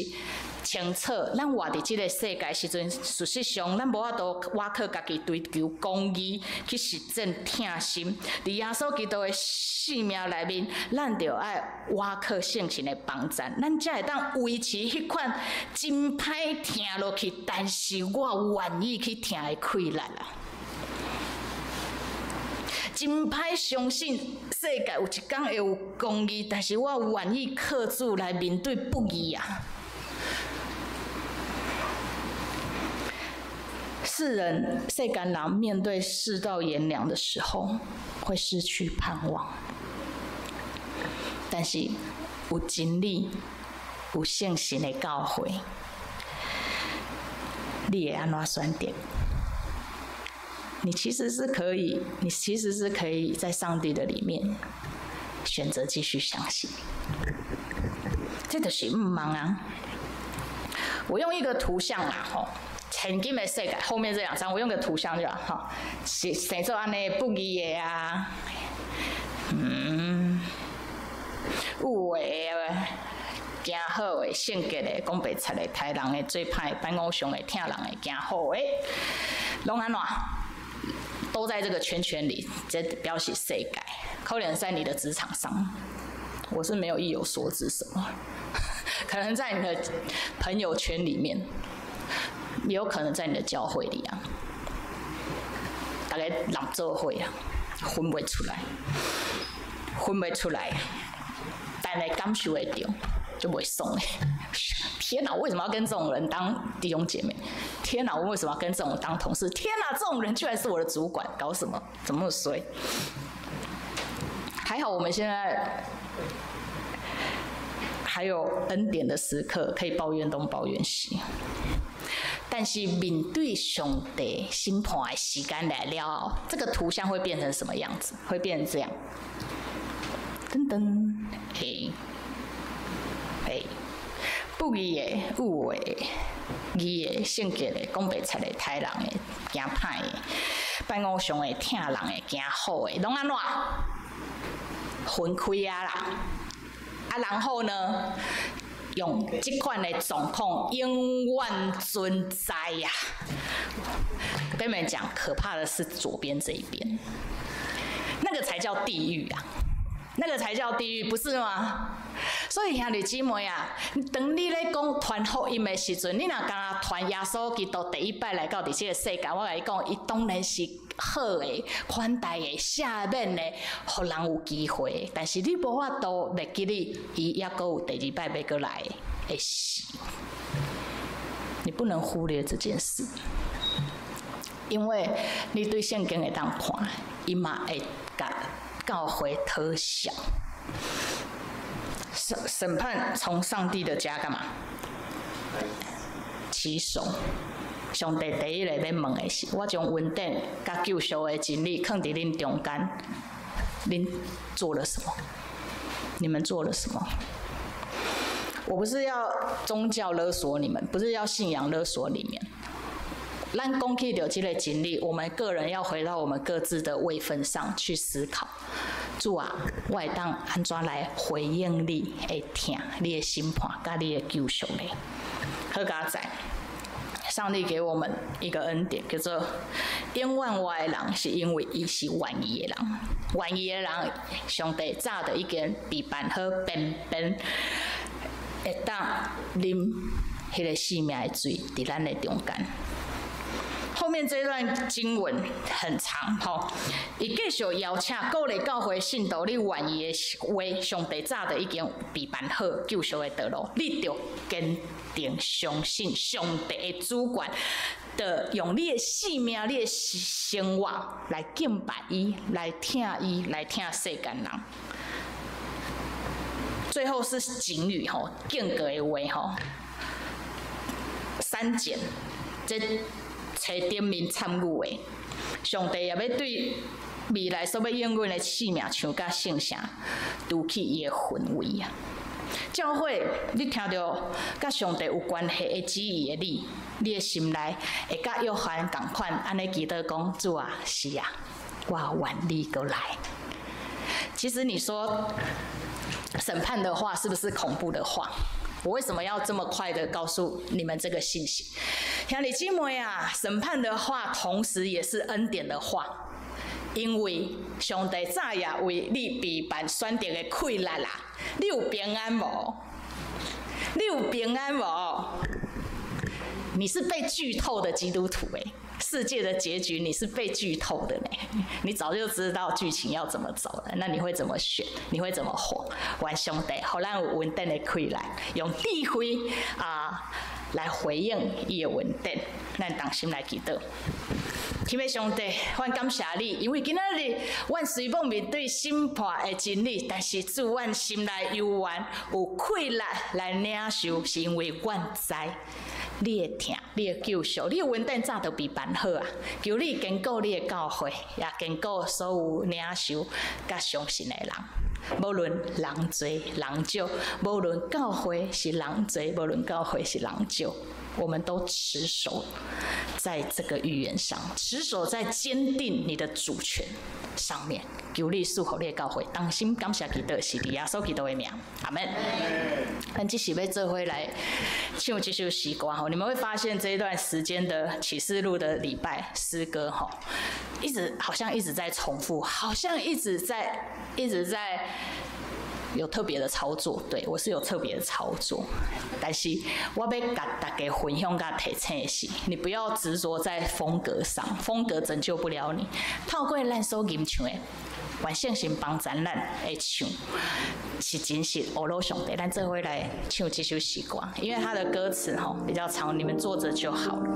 清楚，咱活伫即个世界时阵，事实上咱无法度瓦靠家己追求公义，去实践疼心。伫耶稣基督的性命内面，咱就爱瓦靠圣神的帮助，咱才会当维持迄款真歹疼落去，但是我愿意去疼的快乐啊！真歹相信世界有一天会有公义，但是我愿意靠主来面对不义啊！世间人面对世道炎凉的时候，会失去盼望。但是有真理、有圣神的教会，你会安怎选择？你其实是可以在上帝的里面选择继续相信。这就是唔忙啊！我用一个图像啦，吼，现今的世界后面这2张，我用个图像就好，哈，生做安尼不义的啊，有的行好的、圣洁的、讲白贼的、杀人的、做歹的、办偶像的、疼人的、行好的，拢安怎？都在这个圈圈里，这表示世界。可能在你的职场上，我是没有意有所指什么。可能在你的朋友圈里面，也有可能在你的教会里啊。大家人做伙啊，分不出来，但是感受会到，就不会爽嘞。天哪，我为什么要跟这种人当弟兄姐妹？天哪，我为什么要跟这种人当同事？天哪，这种人居然是我的主管，搞什么？怎么那么衰？还好我们现在还有恩典的时刻，可以抱怨东抱怨西。但是面对上帝审判的时间来了，这个图像会变成什么样子？会变成这样，噔噔，不义的、有的、义的、圣洁的、讲白贼的、杀人的、行歹的、办偶像的、疼人的、行好的，拢安怎分开啊啦？然后呢，用这款的状况永远存在呀。我跟你们讲，可怕的是左边这一边，那个才叫地狱啊！那个才叫地狱，不是吗？所以兄弟姊妹啊，当你咧讲传福音的时阵，你若敢传耶稣基督第一摆来到这个世界，我甲你讲，伊当然是好的、宽大的、赦免的，互人有机会。但是你无法度袂记哩，伊抑阁有第二摆要阁来的死。你不能忽略这件事，因为你对圣经会当看，伊嘛会甲教会特效。审判从上帝的家干嘛起手？上帝第一个要问的是：我将恩典甲救赎的真理放伫恁中间，恁做了什么？你们做了什么？我不是要宗教勒索你们，不是要信仰勒索你们。咱讲起到这个真理，我们个人要回到我们各自的位分上去思考。主啊，我会当安怎来回应你的疼、你的审判、甲你的救赎呢？好佳哉！上帝给我们一个恩典，叫做冤枉我的人，是因为伊是愿意的人。愿意的人，上帝早就已经备办好便会当啉迄个生命的水，伫咱的中间。后面这段经文很长，吼，伊继续邀请鼓励教会信徒，你愿意的话，上帝早就已经备办好救赎的道路，你就坚定相信上帝的主权，的用你的性命、你的生活来敬拜伊，来听伊，来听世间人。最后是警语，吼，敬格的话，吼删减这。找点名参与的，上帝也要对未来所要应允的性命，像甲圣城，拄起伊的氛围啊！教会，你听到甲上帝有关系的旨意的你的心内会甲约翰同款，安尼祈祷讲：主啊，是啊，我愿你过来。其实你说审判的话，是不是恐怖的话？我为什么要这么快的告诉你们这个信息？兄弟姐妹啊，审判的话，同时也是恩典的话。因为上帝早也为你备办选择的溃烂啦，你有平安无？你有平安无？你是被剧透的基督徒诶，世界的结局你是被剧透的呢，你早就知道剧情要怎么走了，那你会怎么选？你会怎么活？愿上帝互咱有稳定的溃烂，用智慧来回应伊的稳定，咱同心来祈祷。天父上帝，阮感谢你，因为今仔日阮虽然面对审判的真理，但是主阮心内犹原有溃烂来领受，是因为阮知你的疼，你的救赎，你的稳定早就备办好啊！求你坚固你的教会，也坚固所有领受甲相信的人。无论人多人少，无论教会是人多，无论教会是人少，我们都持守在这个预言上，持守在坚定你的主权上面。求你赐福你的教会，当心感谢祈祷，是伫耶稣基督的名，阿门。咱这是要做伙来唱这首诗歌吼，你们会发现这一段时间的启示录的礼拜诗歌吼，好像一直在重复，好像一直在有特别的操作，对我是有特别的操作，但是我要甲大家分享甲提醒的是，你不要执着在风格上，风格拯救不了你。透过咱所吟唱的，愿圣神帮咱的唱，是真实欧罗上帝。咱做伙来唱这首诗歌，因为它的歌词比较长，你们坐着就好了。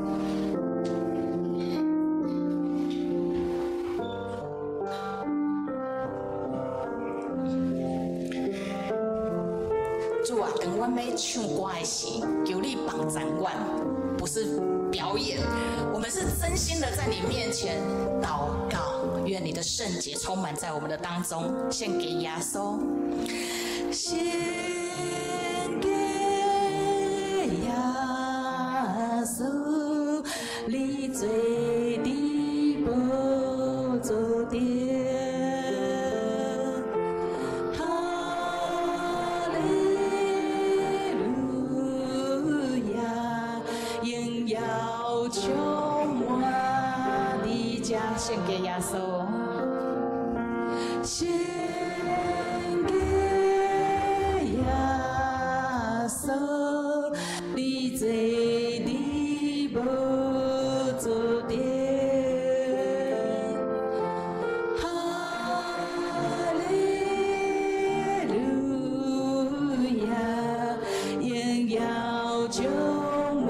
主啊，当阮要唱歌的时，求你帮助阮，不是表演，我们是真心的在你面前祷告，愿你的圣洁充满在我们的当中，献给耶稣，献给耶稣，你最的宝座前。献给耶稣，献给耶稣，你最的宝座前，哈利路亚，荣耀充满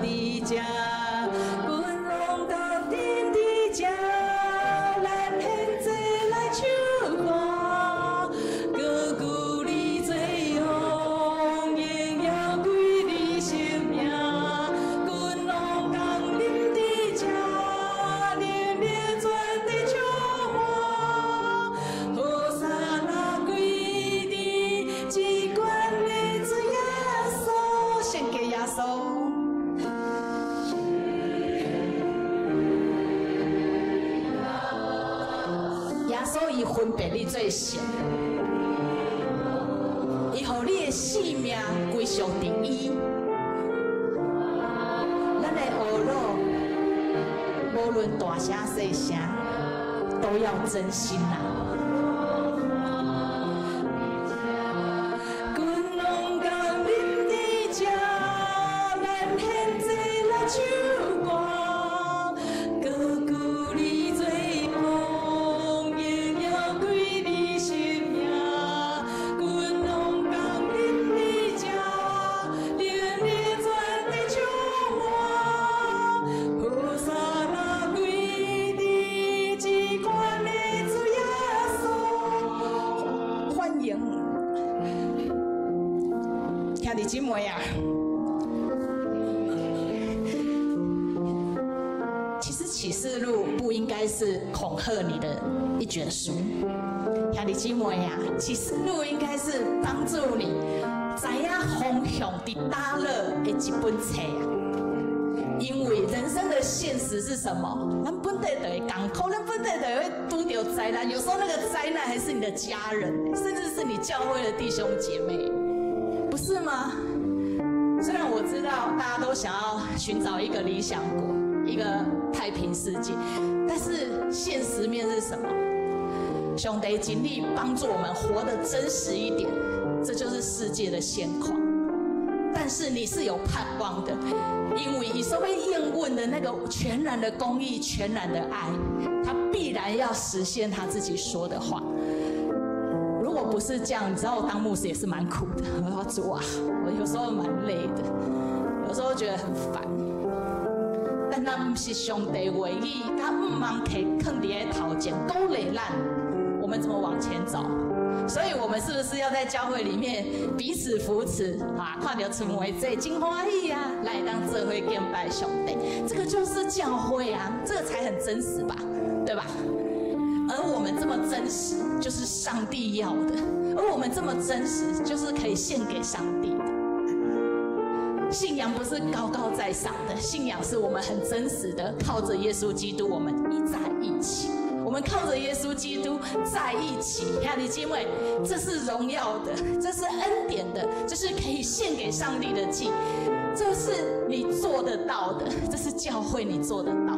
你家。分别你最神，伊互你的性命归属伫伊。咱的学路，无论大声细声，都要真心啊。兄弟姐妹啊，其实启示录不应该是恐吓你的一卷书，兄弟姐妹啊，启示录应该是帮帮助你知影方向伫哪落的一本册啊。因为人生的现实是什么？咱本地就会艰苦，咱本地就会拄到灾难。有时候那个灾难还是你的家人，甚至是你教会的弟兄姐妹，不是吗？虽然我知道大家都想要寻找一个理想国，一个太平世界，但是现实面是什么？上帝尽力帮助我们活得真实一点，这就是世界的现况。但是你是有盼望的，因为以色列验问的那个全然的公义、全然的爱，他必然要实现他自己说的话。如果不是这样，你知道我当牧师也是蛮苦的。我说主啊，我有时候蛮累的，有时候觉得很烦。但那不是上帝话语，他唔茫可放伫个头前鼓励咱，我们怎么往前走？所以我们是不是要在教会里面彼此扶持啊？看到成为这真欢喜啊，来当做会敬拜上帝，这个就是教会啊，这个才很真实吧，对吧？而我们这么真实，就是上帝要的；而我们这么真实，就是可以献给上帝的。信仰不是高高在上的，信仰是我们很真实的，靠着耶稣基督，我们一在一起。我们靠着耶稣基督在一起，兄弟姐妹，这是荣耀的，这是恩典的，这是可以献给上帝的祭，这是你做得到的，这是教会你做得到。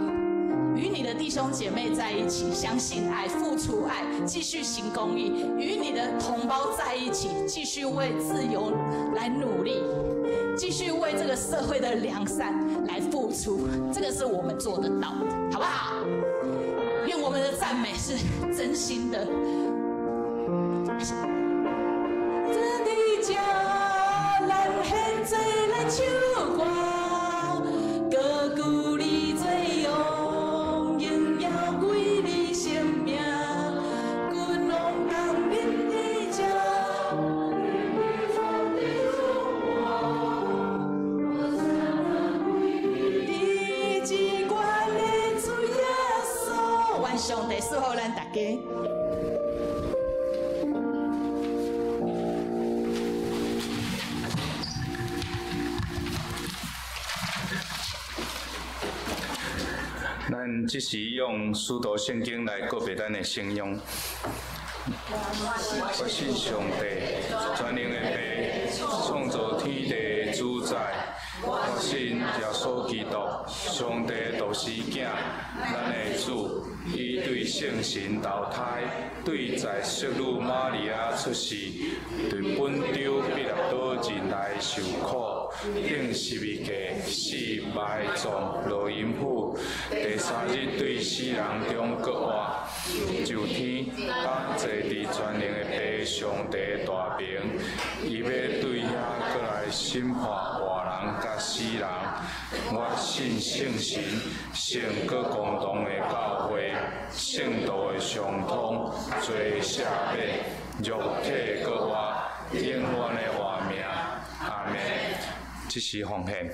与你的弟兄姐妹在一起，相信爱，付出爱，继续行公义；与你的同胞在一起，继续为自由来努力，继续为这个社会的良善来付出，这个是我们做得到的，好不好？愿我们的赞美是真心的。这里家咱现在来唱歌，歌鼓你最勇，荣耀归你生命，君王当面的家。上帝赐福咱大家。咱即时用使徒圣经来告别咱的信仰。我信上帝，全能的父，创造天地的主宰。我信耶稣基督，上帝的独生囝，咱的主。伊对圣神投胎，对在圣女玛利亚出世，对本州彼拉多人来受苦，顶十字架死埋葬落阴府，第三日对死人中搁活，就天当坐伫全能的父上帝的大名，伊要对遐搁来审判活人甲死人。我信圣神，圣搁公堂的教会。圣道的相通，罪赦免，肉体搁活，永远的活命。阿们。即时奉献。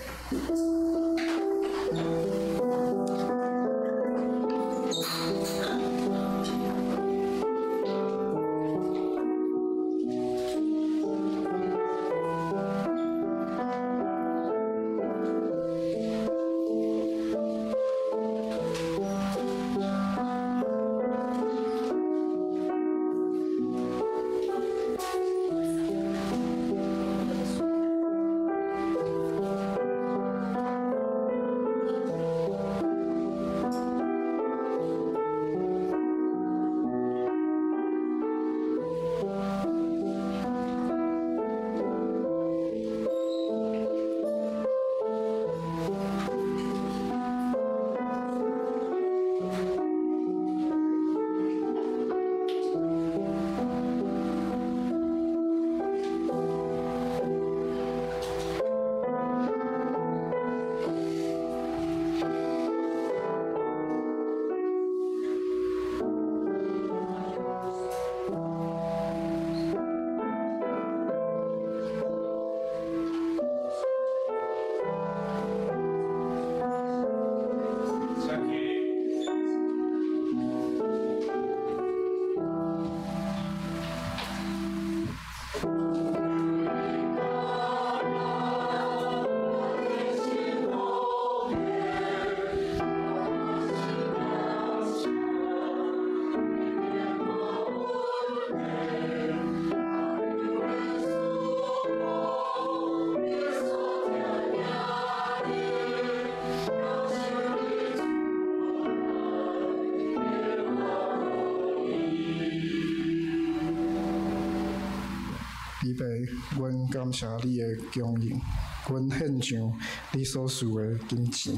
预备，阮感谢你的供应，阮献上你所需的金钱、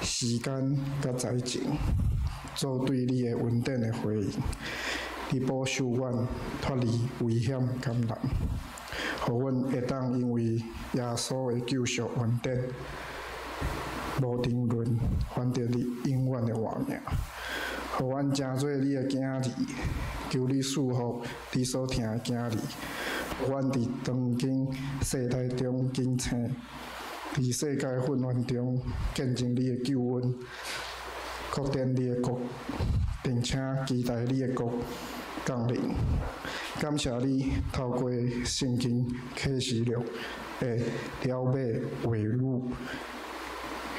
时间甲财情，做对你的稳定的回应。你保守阮脱离危险艰难，互阮会当因为耶稣的救赎稳定，无定论，反正你永远的活命。互阮诚做你的囝儿，求你赐福你所听的囝儿。阮伫当今世代中警醒，伫世界混乱中见证你的救恩，确定你的国，并且期待你的国降临。感谢你透过圣经启示录的了尾话语，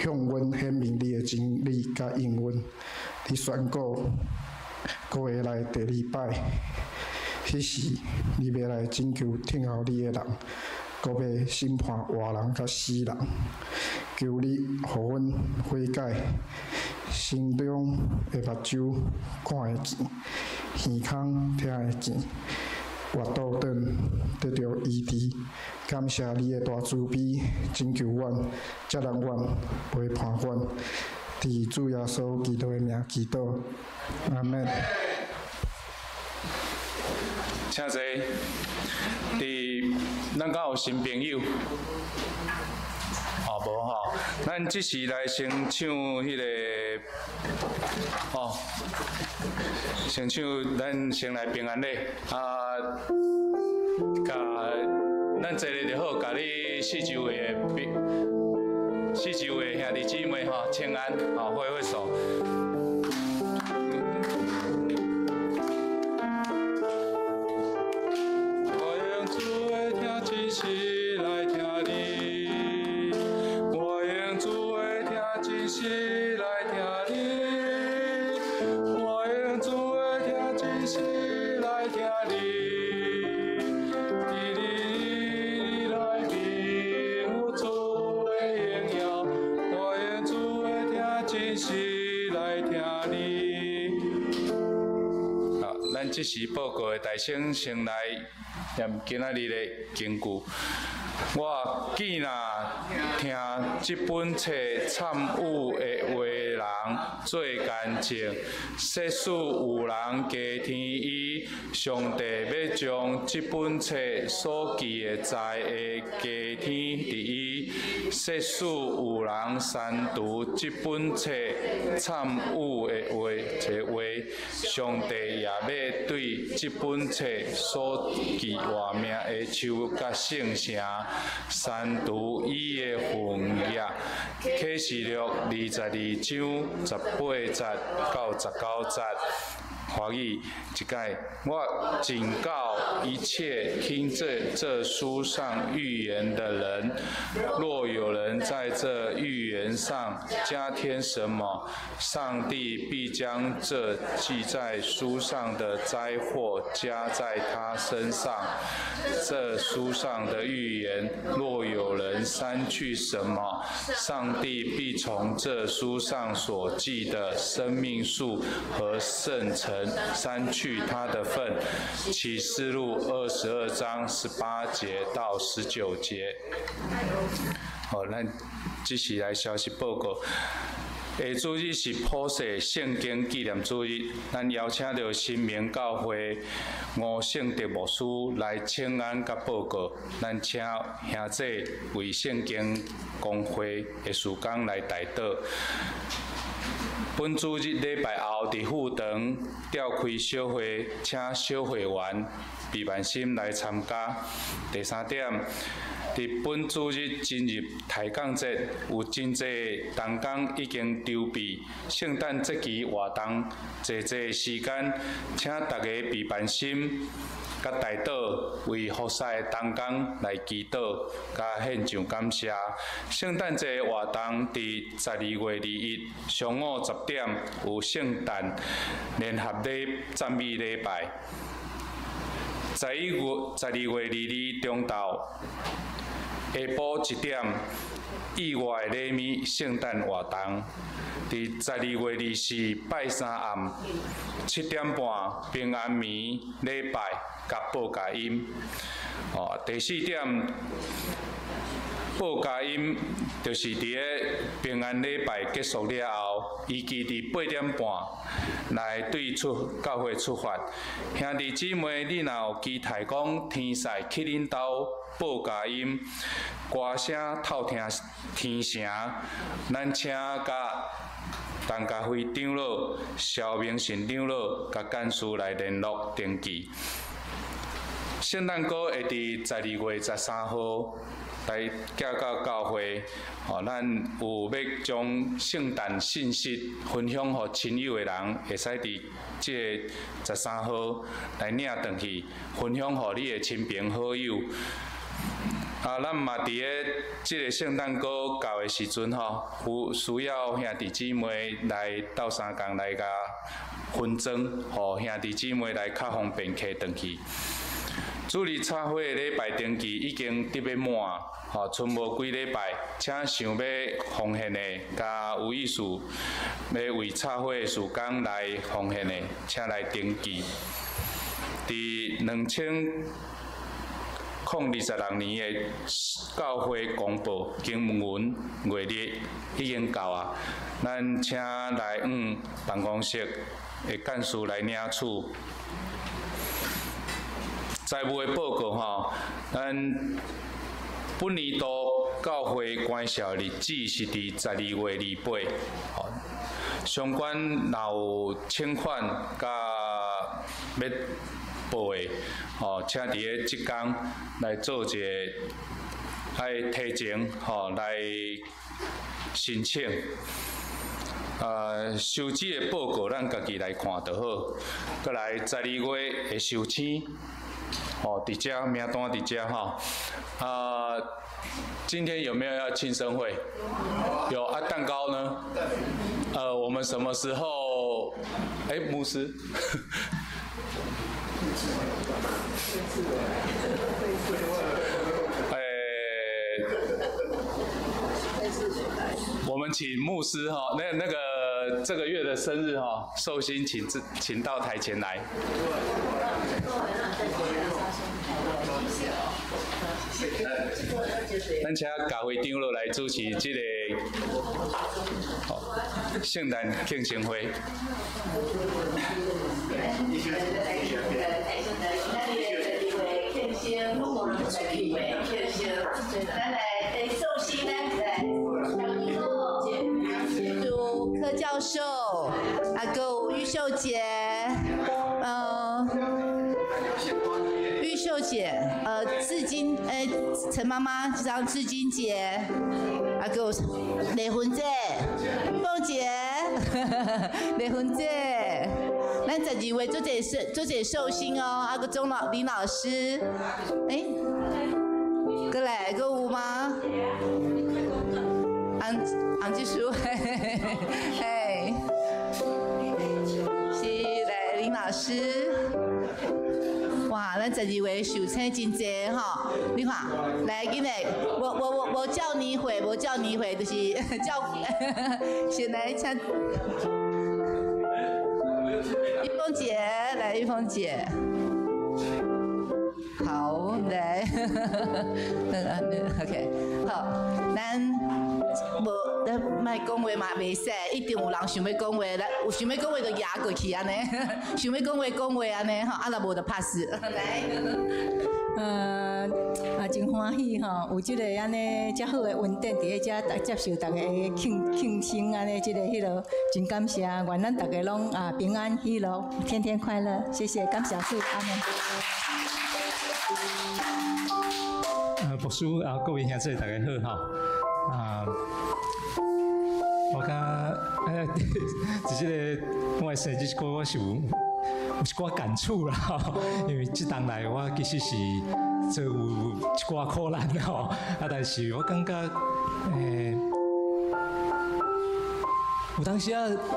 向阮显明你的真理甲应允。你宣告5月内第2摆。迄时，你要来拯救听候你的人，搁要审判活人甲死人。求你，互阮悔改，心中的目睭看会见，耳孔听会见，活倒转得到医治。感谢你的大慈悲，拯救阮，才让阮陪伴阮。伫主耶稣基督的名祈祷，阿门。请坐。伫咱敢有新朋友？哦，无吼，咱即时来先唱迄个，哦，先唱咱先来平安礼，甲咱坐咧就好，甲你四周围的兄弟姊妹吼，请安，吼，挥挥手。即时报告的大声先来念今仔日的经句。我既若听这本册参悟的话人做干净，设使有人加添伊，上帝要将这本册所记的财会加添伫伊；设使有人删除这本册参悟的话，上帝也要对这本册所记话名的手甲圣城删除伊的份页。启示录22章18节到19节。华语一解，我警告一切听这书上预言的人，若有人在这预言上加添什么，上帝必将这记在书上的灾祸加在他身上。这书上的预言，若有人删去什么，上帝必从这书上所记的生命树和圣城删去他的份。启示录22章18节到19节。好，咱即时来消息报告。下主日是普世圣经纪念主日，咱邀请到新明教会吴圣德牧师来请安甲报告。咱请兄姐为圣经公会的事工来代祷。本主日礼拜后伫副堂召开小会，请小会员备万心来参加。第3点，伫本主日进入抬杠节，有真济同工已经筹备圣诞节期活动，济时间，请大家备万心。甲代祷为服侍的同工来祈祷，甲献上感谢。圣诞节活动伫12月21日上午10点有圣诞联合赞美礼拜。12月22日中昼下晡1点意外礼物圣诞活动。伫12月24拜3暗7点半平安眠礼拜甲报佳音。第4点，报佳音就是伫个平安礼拜结束了后，预计伫8点半来对出教会出发。兄弟姊妹，你若有期待讲天使去恁兜报佳音，歌声透听天城，咱请甲陈家辉长老、肖明信长老甲干事来联络登记。圣诞歌会伫12月13号来寄到教会，咱有要将圣诞信息分享给亲友的人，会使伫这个13号来领回去，分享给你的亲朋好友。咱嘛伫个即个圣诞歌到的时阵有需要兄弟姊妹来斗相共来甲分装，互兄弟姊妹来较方便摕回去。主日插花的礼拜登记已经得要满，剩无几礼拜，请想要奉献的，甲有意思要为插花的时间来奉献的，请来登记。伫2026年的教会公布经文月历已经到啊，咱请来办公室的干事来领取。财务的报告咱本年度教会关校日子是伫12月28，相关若有请款甲要报的，请伫个即天来做一个来提前来申请。收支的报告咱家己来看就好。再来12月的收青。伫遮名单伫遮今天有没有要庆生会？有啊，蛋糕呢？我们什么时候？牧师。我们请牧师那个这个月的生日寿星请到台前来。咱请教会长老来主持这个圣诞庆生会。祝柯教授，有玉秀姐，玉秀姐，至今，陈妈妈，张至今姐，有丽芬姐，凤姐，丽芬姐，咱12月做这寿星哦，有钟林老师，过来，搁有吗？红技术，嘿，是来林老师。哇，咱12月受请真济你看，来紧嘞，我叫你回，就是叫，先来请玉凤姐，来玉凤姐。好，来，OK， 好，咱莫讲话嘛袂使，一定有人想要讲话，来，有想要讲话就压过去安尼，想要讲话安尼若无就 pass， 来。真欢喜有这个安尼遮好的稳定伫喺遮接受大家的庆生安尼，这个真感谢，愿咱大家拢平安喜乐，天天快乐，谢谢，感谢主，阿门。牧师各位兄弟大家好我感在这个我的生日歌我是有一寡感触啦因为这当来我其实是做有一寡苦难但是我感觉有当时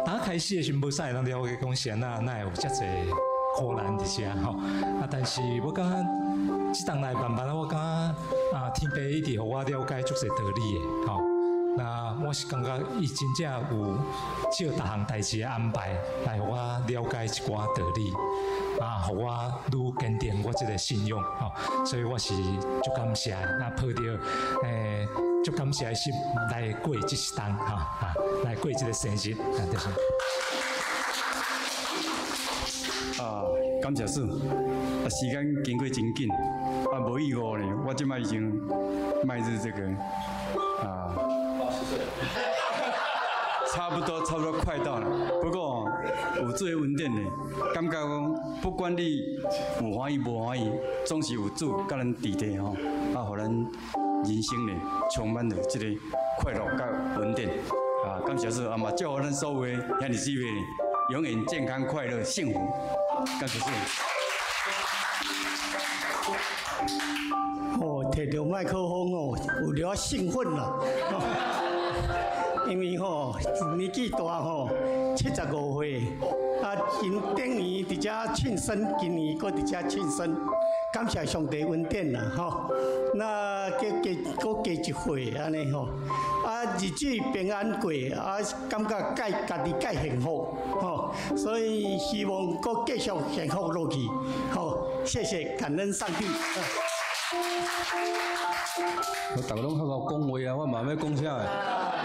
打开始的时候无啥人了解讲是哪会有遮济苦难伫遮但是我感觉这当来慢慢我感觉天父一直互我了解足侪道理的那我是感觉伊真正有照逐项代志的安排，来互我了解一寡道理，互我愈坚定我这个信仰所以我是足感谢的，抱着足感谢的心来过这一冬来过这个生日就是。感谢主，时间经过真紧，无意外呢，我即摆已经迈入这个80岁了，差不多快到了。不过有做稳定的，感觉讲不管你有欢喜无欢喜，总是有主甲咱伫地互咱人生呢充满了这个快乐甲稳定。感谢主，嘛祝福咱所有的兄弟姊妹永远健康快乐幸福。感谢主。摕到麦克风有了兴奋啦，因为年纪大75岁，因顶年伫遮庆生，今年搁伫遮庆生，感谢上帝恩典啦那加一岁安尼日子平安过感觉家己介幸福所以希望搁继续幸福落去谢谢感恩上帝。我逐个拢好好讲话我嘛要讲啥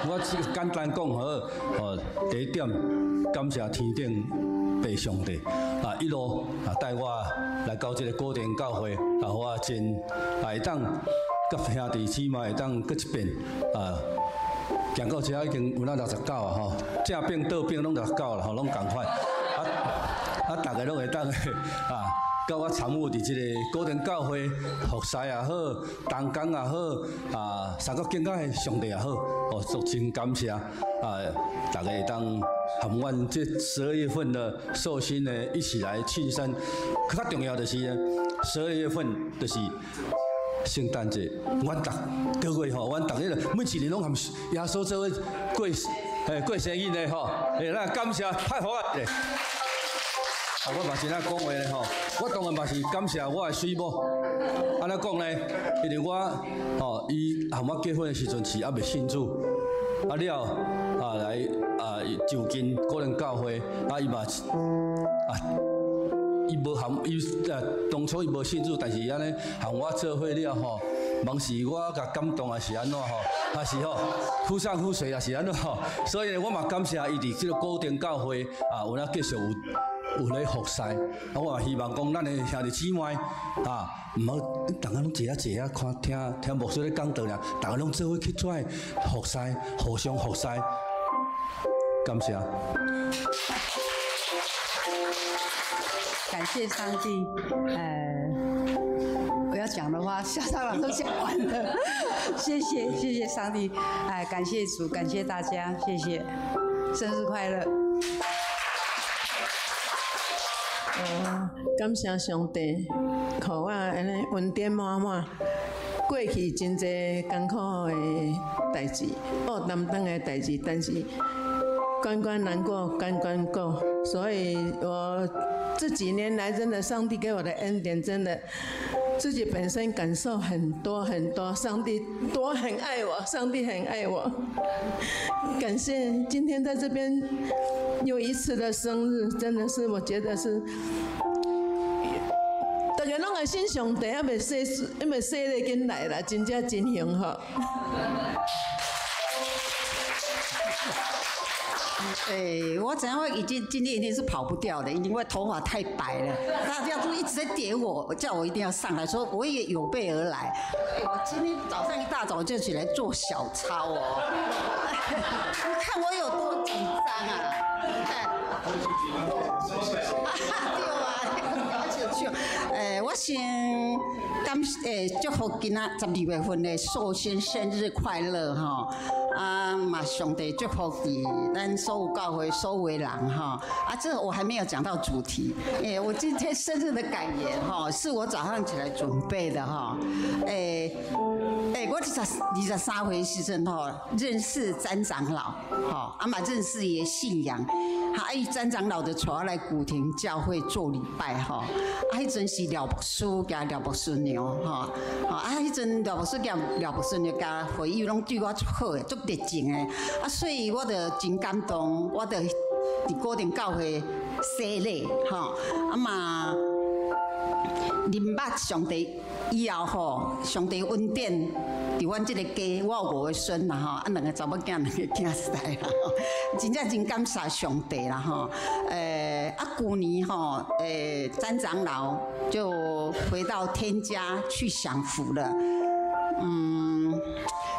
我只简单讲好第一点，感谢天顶爸上帝一路带我来到这个古典教会我真会当甲兄弟姊妹会当搁一遍行到遮已经有69正边倒边拢69啦拢同款大家拢会当甲我参与伫即个古典教会服侍也好，同工也好，三国敬爱上帝也好，足真感谢大家会当含阮这12月份的寿星呢一起来庆生。较重要就是呢，12月份就是圣诞节，阮各月阮逐个每一年拢含耶稣做伙过生日的咱感谢太好啊！我嘛真爱讲话咧我当然嘛是感谢我的水某，安怎讲呢？因为我伊和我结婚的时阵是还未信主，了来就近个人教会，伊嘛伊无含伊当初伊无信主，但是伊安尼和我做伙了望是我甲感动还是安怎还是互上互随还是安怎所以呢，我嘛感谢伊伫即个古典教会有咱继续有咧服侍，我也希望讲咱的兄弟姊妹唔好大家拢坐看听牧师咧讲道尔，大家拢做伙去做服侍，互相服侍，感谢。感谢上帝，我要讲的话，校长老都讲完了，谢谢上帝，感谢主，感谢大家，谢谢，生日快乐。感谢上帝，互我安尼恩典满满。过去真侪艰苦的代志，担当的代志，但是关关难过关关过。所以我这几年来，真的上帝给我的恩典，真的自己本身感受很多很多。上帝多很爱我，上帝很爱我。感谢今天在这边又一次的生日，真的是我觉得是。大家拢爱信上帝，还袂洗得紧来啦，真正真幸福。我怎样今天一定是跑不掉的，因为头发太白了。大家都一直在点我，叫我一定要上来，说我也有备而来。我今天早上一大早就起来做小操你看我有多紧张啊！我先祝福今仔12月份的寿星生日快乐嘛上帝祝福伫咱所有教会所有的人这我还没有讲到主题，我今天生日的感言是我早上起来准备的我23岁时阵认识詹长老嘛认识伊的信仰伊詹长老就带我来古亭教会做礼拜吼，迄阵是廖牧师加廖牧师娘吼，迄阵廖牧师加廖牧师娘加会友拢对我足好诶，足热情诶，所以我就真感动，我就伫古亭教会洗礼吼，嘛认捌上帝以后吼，上帝恩典伫阮即个家，我有5个孙啦吼，2个查某囝，2个囝婿啦，真正真感谢上帝啦吼。旧年吼，詹长老就回到天家去享福了，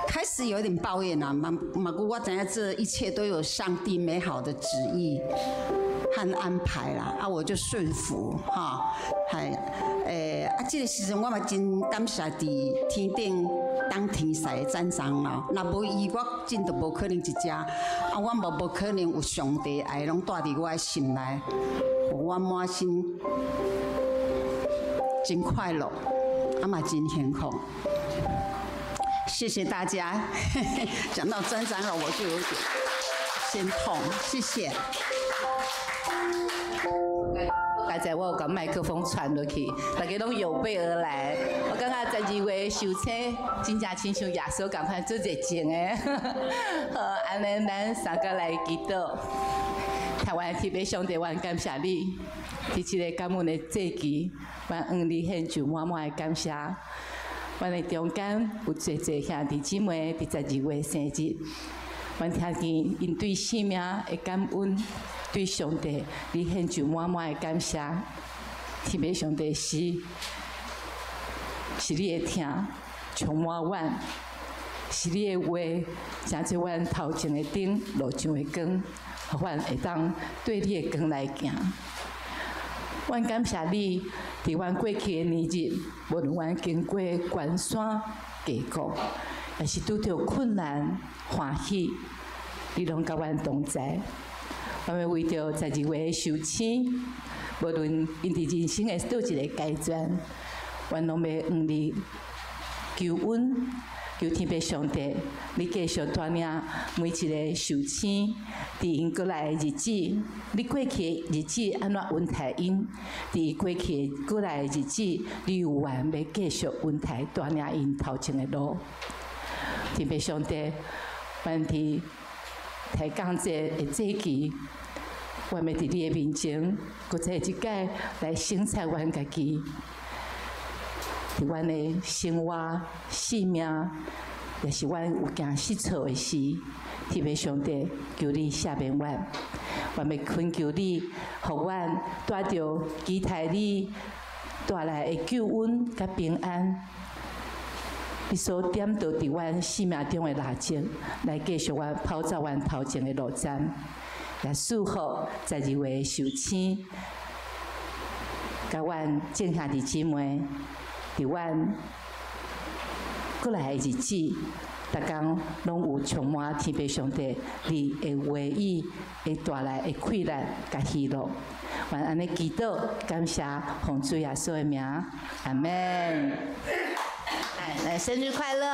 开始有点抱怨啦，嘛姑我知影这一切都有上帝美好的旨意和安排啦，我就顺服哈，这个时阵我嘛真感谢伫天顶当天使的詹长老，若无伊我真都无可能一只，我无可能有上帝爱拢带伫我的心内，我满心真快乐，嘛真幸福。谢谢大家。讲到詹长老，我就有点心痛。谢谢。刚才我有把麦克风传落去，大家拢有备而来。我感觉12月收车，真正亲像耶稣共款做热情的。好，安尼咱三个来祈祷。台湾特别上帝，我感谢你，伫这个感恩的节期，我向你献上满满的感谢。阮的中间有侪兄弟姊妹伫12月生日，阮听见因对生命的感恩，对上帝你献上满满的感谢。特别上帝是你的听，充满阮，是你的话，成做阮头前的灯，路上的光，互阮会当对你的光来行。阮感谢你，伫阮过去的年日，无论阮经过关山峡谷，也是拄着困难欢喜，你拢甲阮同在。阮要为着12月的受请，无论因伫人生的倒一个阶段，阮拢要向你求恩。求天父上帝，你继续带领每一个受请，伫因过来的日子，你过去的日子安怎恩待因？伫过去过来的日子，你有缘要继续恩待带领因头前的路。天父上帝，阮伫提讲节的节期，阮要伫你的面前，搁再一摆来省察阮家己。伫阮的生活、性命，也是阮有惊失错的事，特别上帝求你赦免阮，阮要恳求你，互阮带着期待你带来的救恩甲平安，你所点到伫阮生命中的蜡烛，来继续阮跑走阮头前的路站，也祝福12月受请，甲阮正兄弟姊妹。伫阮过来的日子，逐工拢有充满天父上帝你的话语会带来的快乐甲喜乐。阮安尼祈祷，感谢奉主耶稣的名，阿门。来，生日快乐！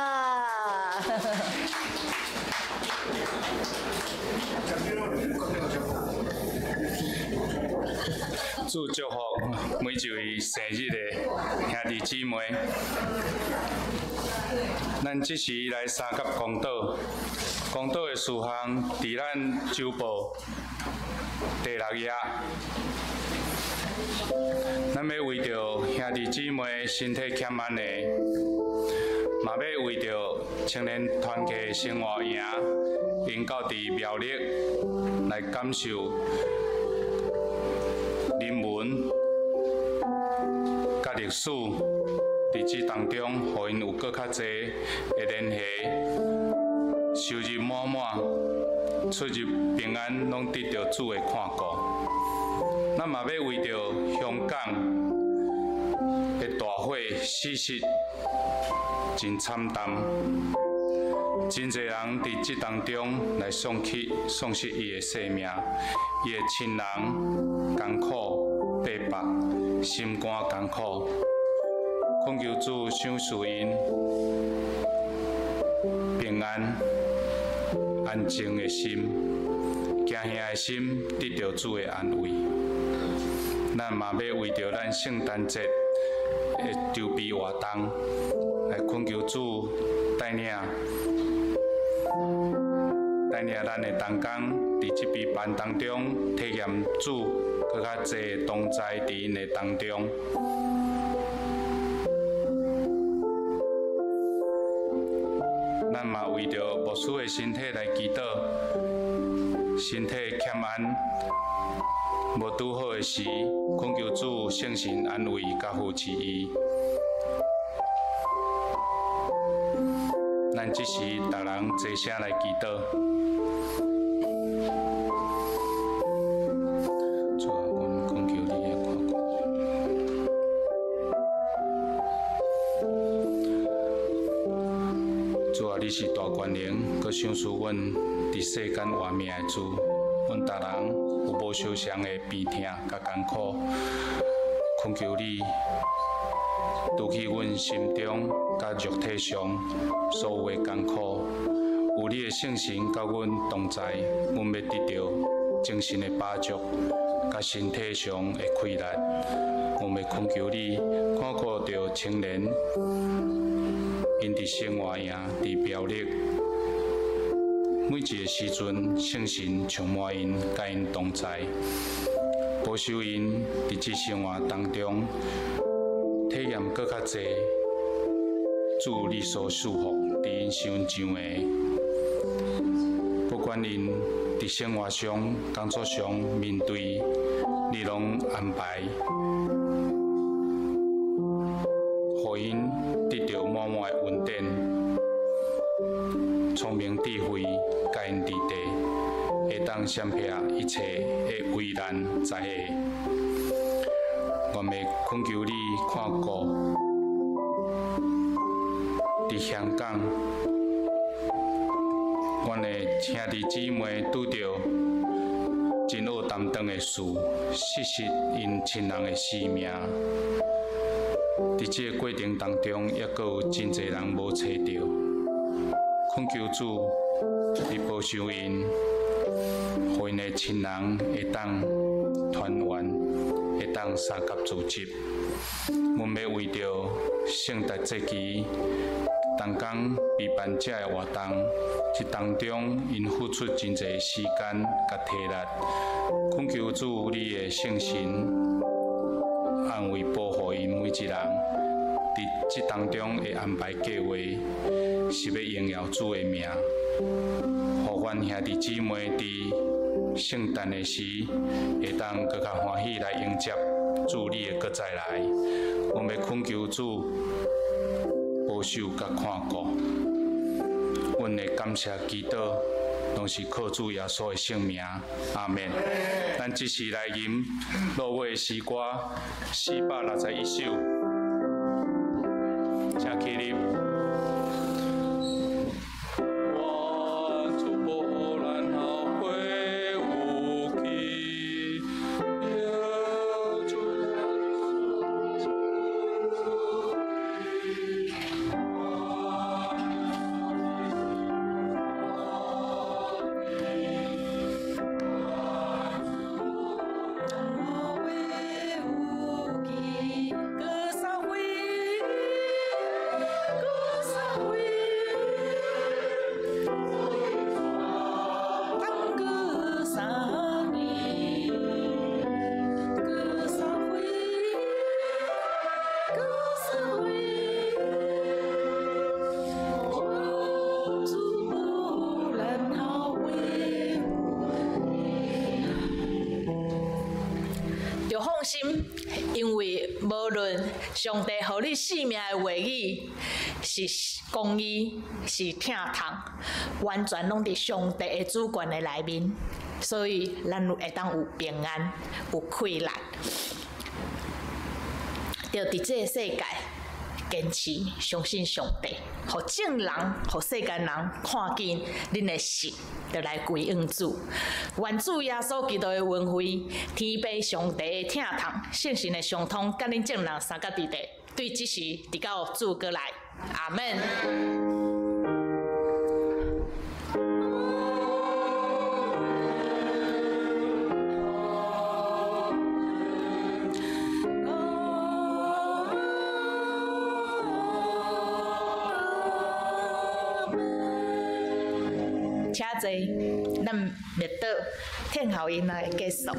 祝福每一位生日的兄弟姊妹。咱即时来三甲公道，公道的事项伫咱周报第6页。咱要为着兄弟姊妹身体欠安的，嘛要为着青年团契生活营，因到伫苗栗来感受。人文甲历史，伫这当中，互因有搁较侪的联系，收入满满，出入平安，拢得到主的看顾。咱嘛要为着香港的大火死失真惨淡，真侪人伫这当中来丧失伊的性命，伊的亲人艰苦白白，心肝艰苦，恳求主赏赐因平安安静的心，行兄兄的心得到主的安慰。咱嘛要为着咱圣诞节的筹备活动，来恳求主带领咱的同工，伫这笔班当中体验主更较侪同在伫因的当中。咱嘛为着牧师的身体来祈祷，身体欠安。无拄好的时，恳求主圣神安慰甲扶持伊。咱即时逐人齐声来祈祷。主啊，阮恳求你来看顾。主啊，你是大权能，佮赏赐阮伫世间活命的主，阮逐人。有无相像的病痛甲艰苦，恳求你除去阮心中甲肉体上所有的艰苦，有你的圣神甲阮同在，阮要得到精神的饱足，甲身体上的快乐。阮要恳求你看顾着青年，因伫生活营伫表列。每一个时阵，圣神充满因，甲因同在，保守因伫这生活当中体验更较侪主你所祝福伫因身上的。不管因伫生活上、工作上面对，你拢安排，互因得到满满的稳定、聪明智慧。甲因伫地，会当闪避一切的危难灾祸。我们恳求你看顾，伫香港，阮的兄弟姊妹拄着真恶担当的事，失去因亲人的性命。伫这个过程当中，也阁有真侪人无找到，恳求主。你保守因，互因的亲人会当团圆，会当三甲组织。阮要为着圣诞节期同工备办这个活动，这当中因付出真侪时间甲体力，恳求主你的圣神安慰保护因每一人。伫这当中会安排计划，是要荣耀主的名。互阮兄弟姊妹伫圣诞的时，会当更较欢喜来迎接主你的搁再来。我们恳求主保守甲看顾，阮的感谢祈祷，拢是靠主耶稣的圣名，阿门。咱即时来吟落尾诗歌461首，请起立。因为无论上帝予你性命的话语是公义，是疼痛，完全拢伫上帝的主权的内面，所以咱会当有平安，有快乐，就伫这个世界坚持相信上帝，互众人、互世间人看见恁的信，就来归应主。愿主耶稣基督的恩惠、天父上帝的疼痛、圣神的相通，甲恁众人三甲伫地，对即时直到主过来，阿门。请坐，咱灭倒，听候因来结束。